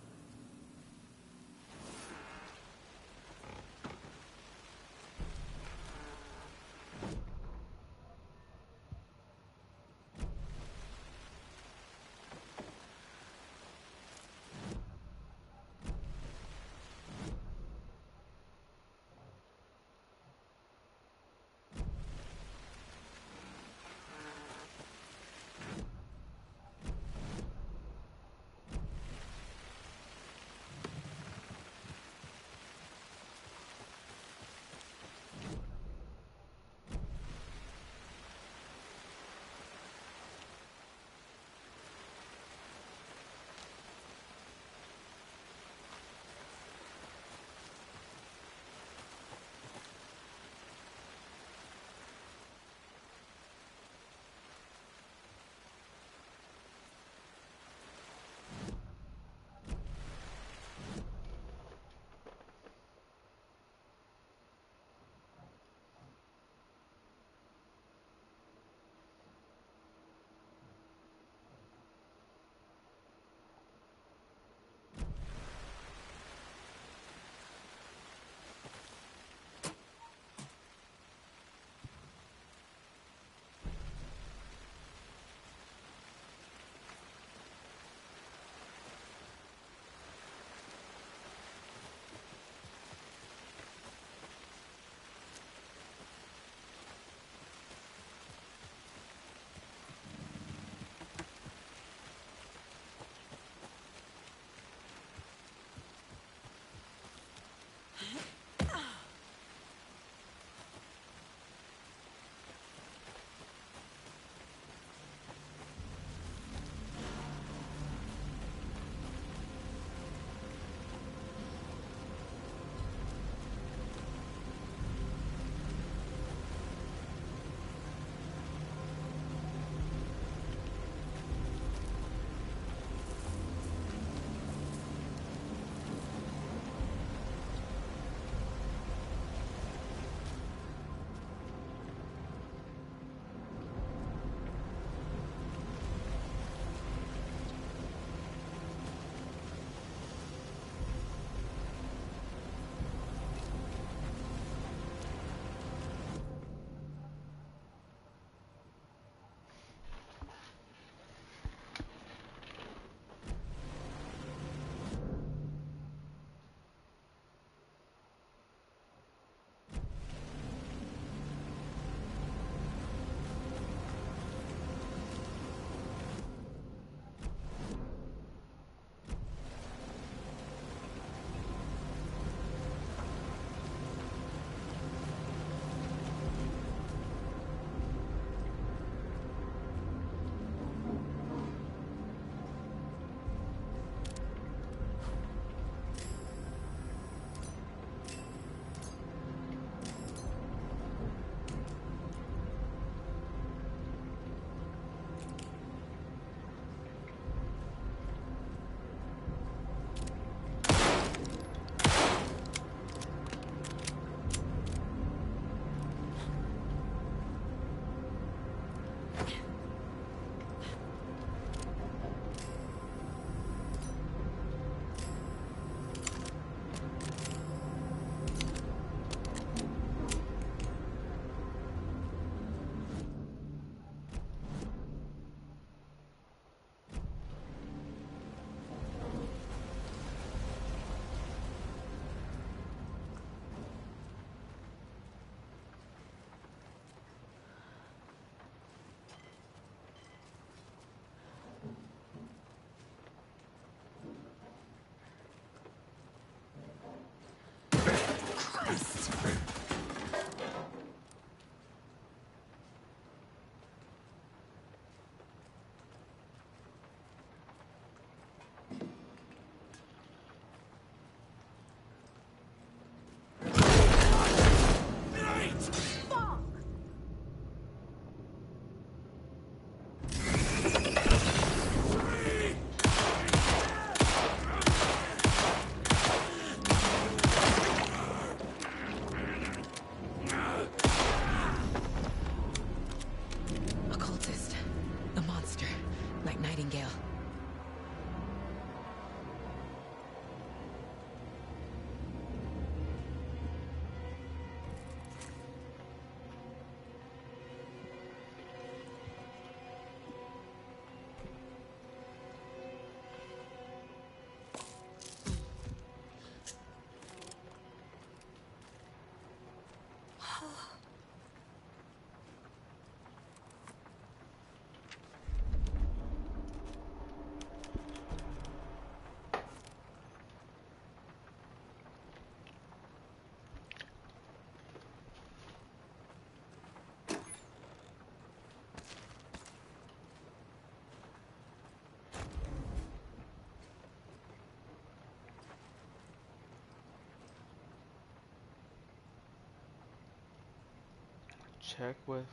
Check with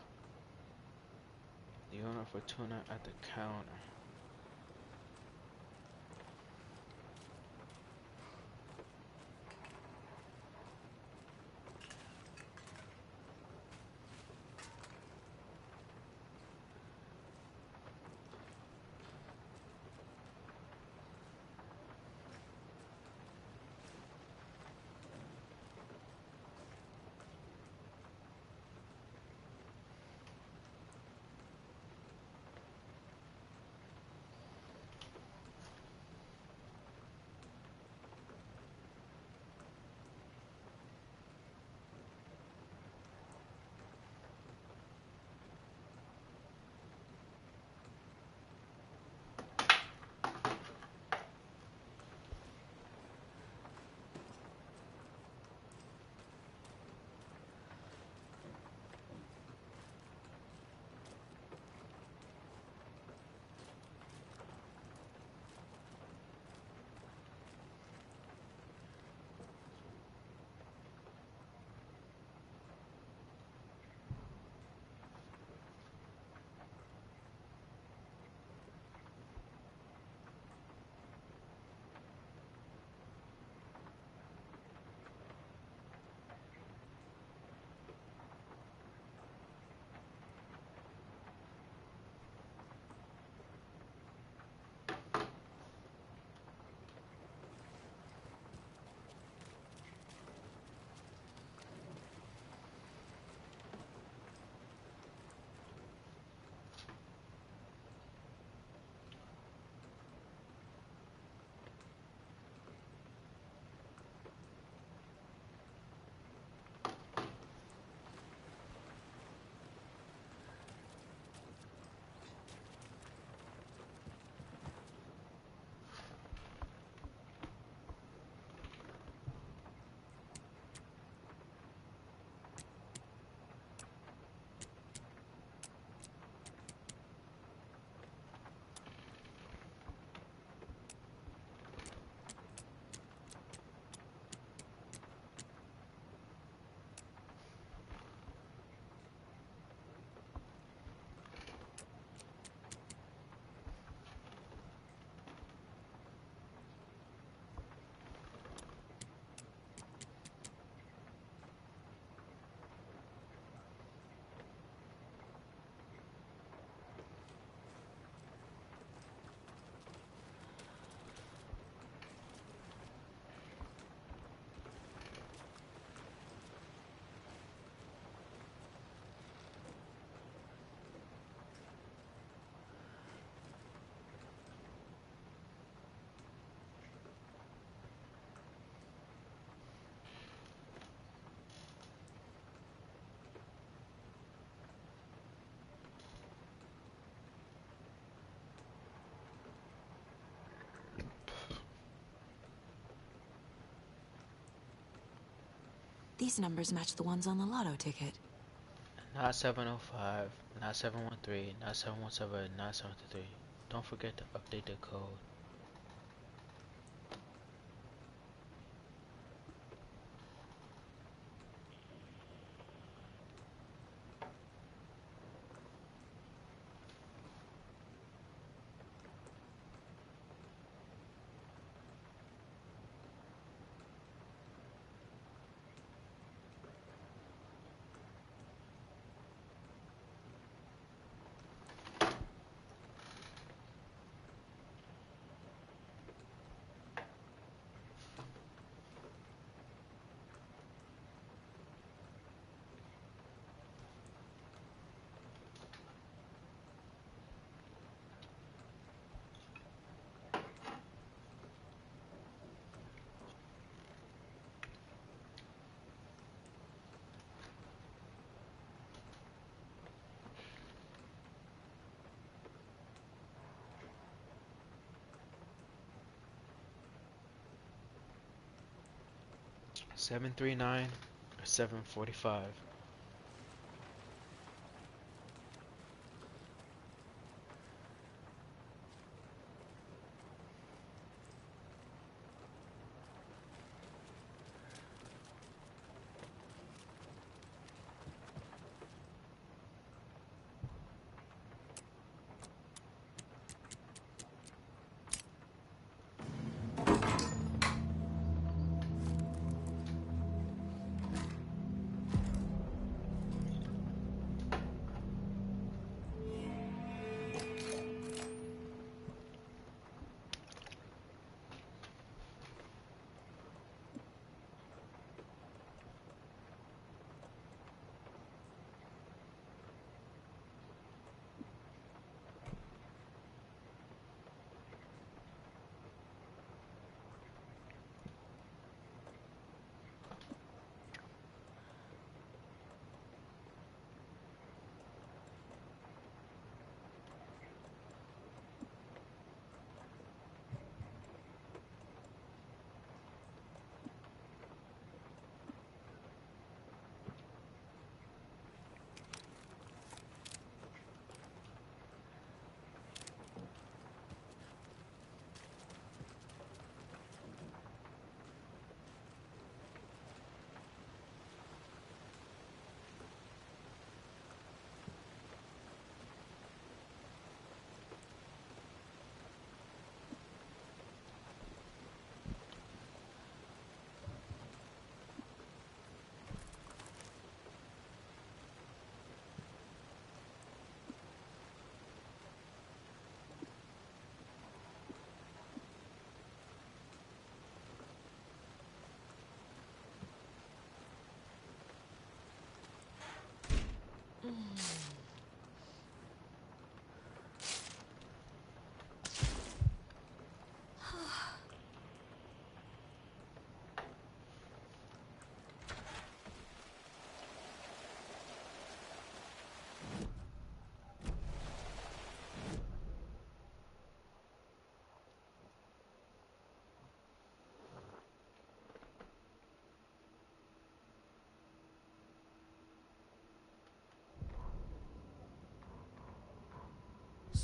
the owner for tuna at the counter.
These numbers match the ones on the lotto ticket.
Not 705, not 713, not 717, not 723. Don't forget to update the code. $739 or $745.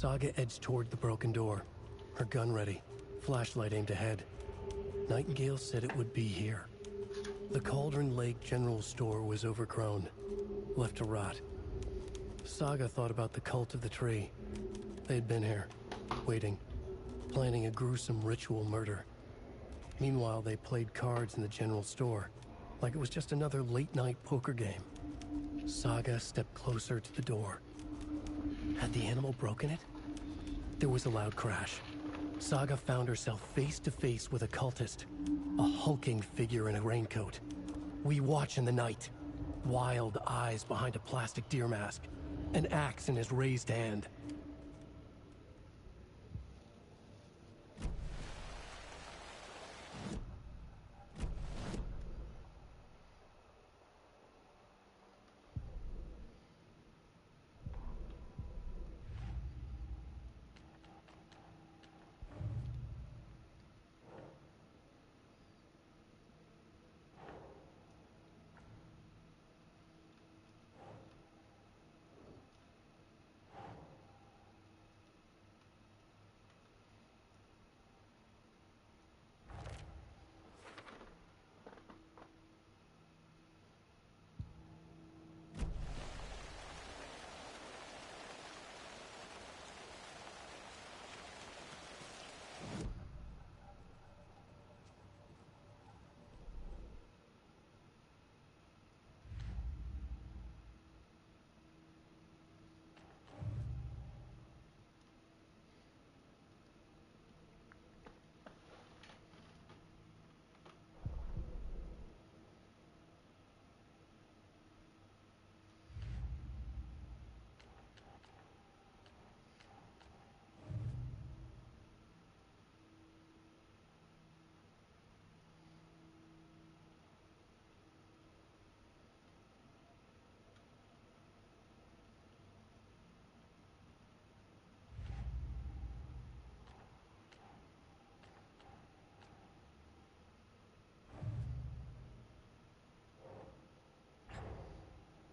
Saga edged toward the broken door, her gun ready, flashlight aimed ahead. Nightingale said it would be here. The Cauldron Lake General Store was overgrown, left to rot. Saga thought about the cult of the tree. They had been here, waiting, planning a gruesome ritual murder. Meanwhile, they played cards in the general store, like it was just another late-night poker game. Saga stepped closer to the door. Had the animal broken it? There was a loud crash. Saga found herself face to face with a cultist, a hulking figure in a raincoat. We watch in the night. Wild eyes behind a plastic deer mask, an axe in his raised hand.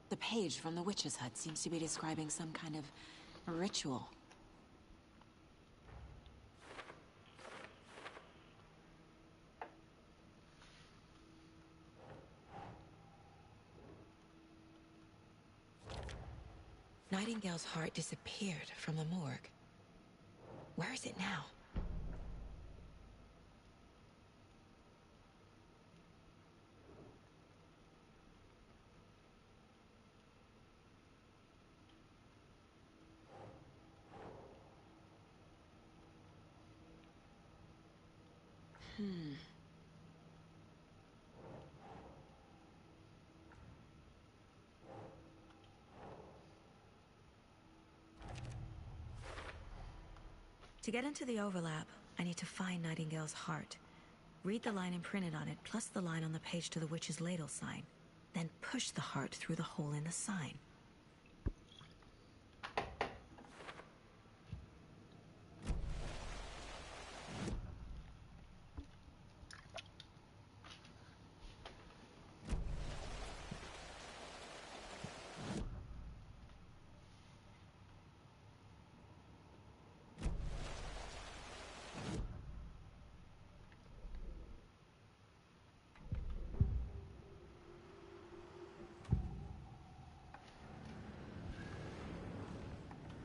The page from the witch's hut seems to be describing some kind of ritual. Nightingale's heart disappeared from the morgue. Where is it now? To get into the overlap, I need to find Nightingale's heart. Read the line imprinted on it, plus the line on the page to the witch's ladle sign. Then push the heart through the hole in the sign.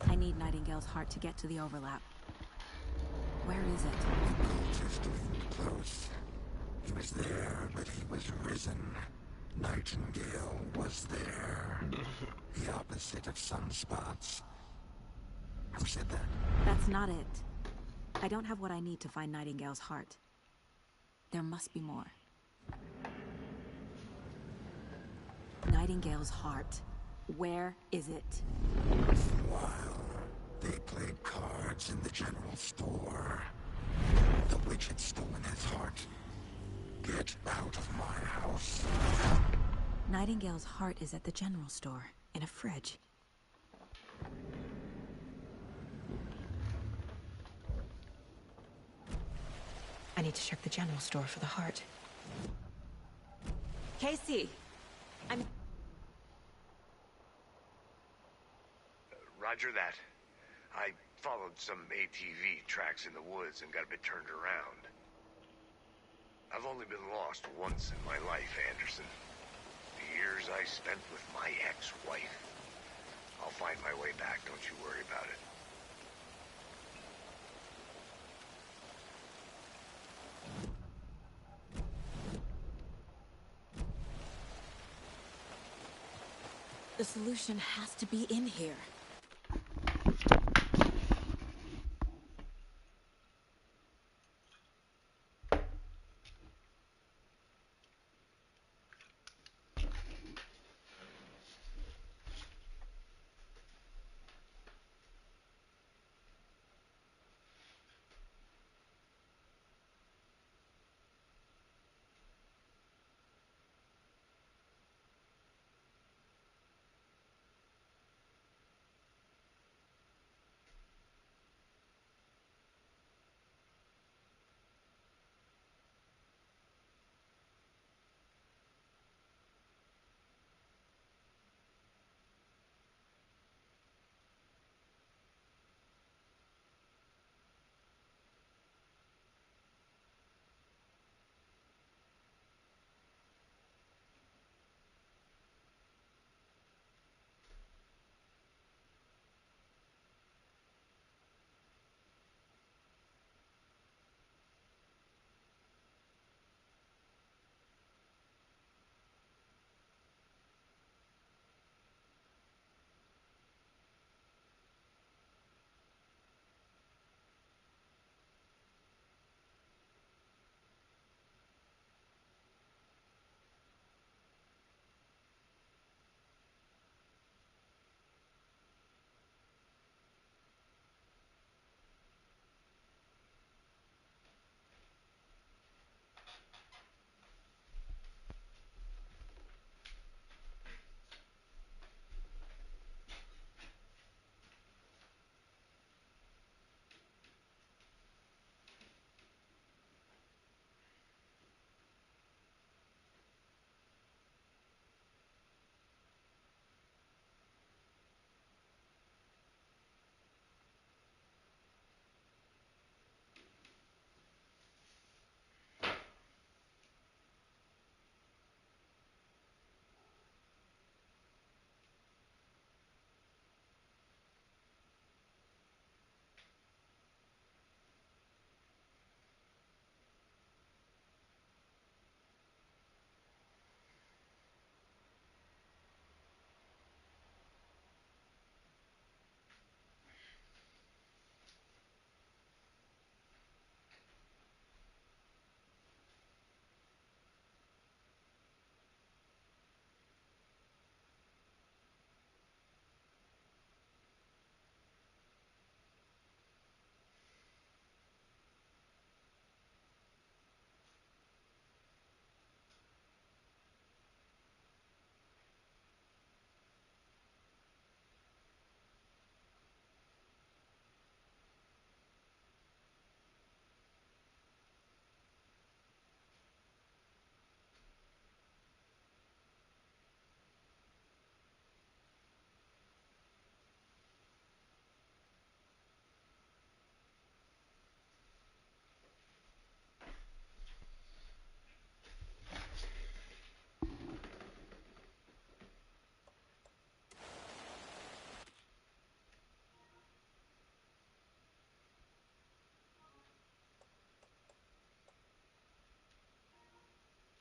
I need Nightingale's heart to get to the overlap. Where is it?
The cultist isn't close. He was there, but he was risen. Nightingale was there. The opposite of sunspots. Who said that?
That's not it. I don't have what I need to find Nightingale's heart. There must be more. Nightingale's heart. Where is it?
While they played cards in the general store, the witch had stolen his heart. Get out of my house.
Nightingale's heart is at the general store, in a fridge. I need to check the general store for the heart. Casey!
Roger that. I followed some ATV tracks in the woods and got a bit turned around. I've only been lost once in my life, Anderson. The years I spent with my ex-wife. I'll find my way back, don't you worry about it.
The solution has to be in here.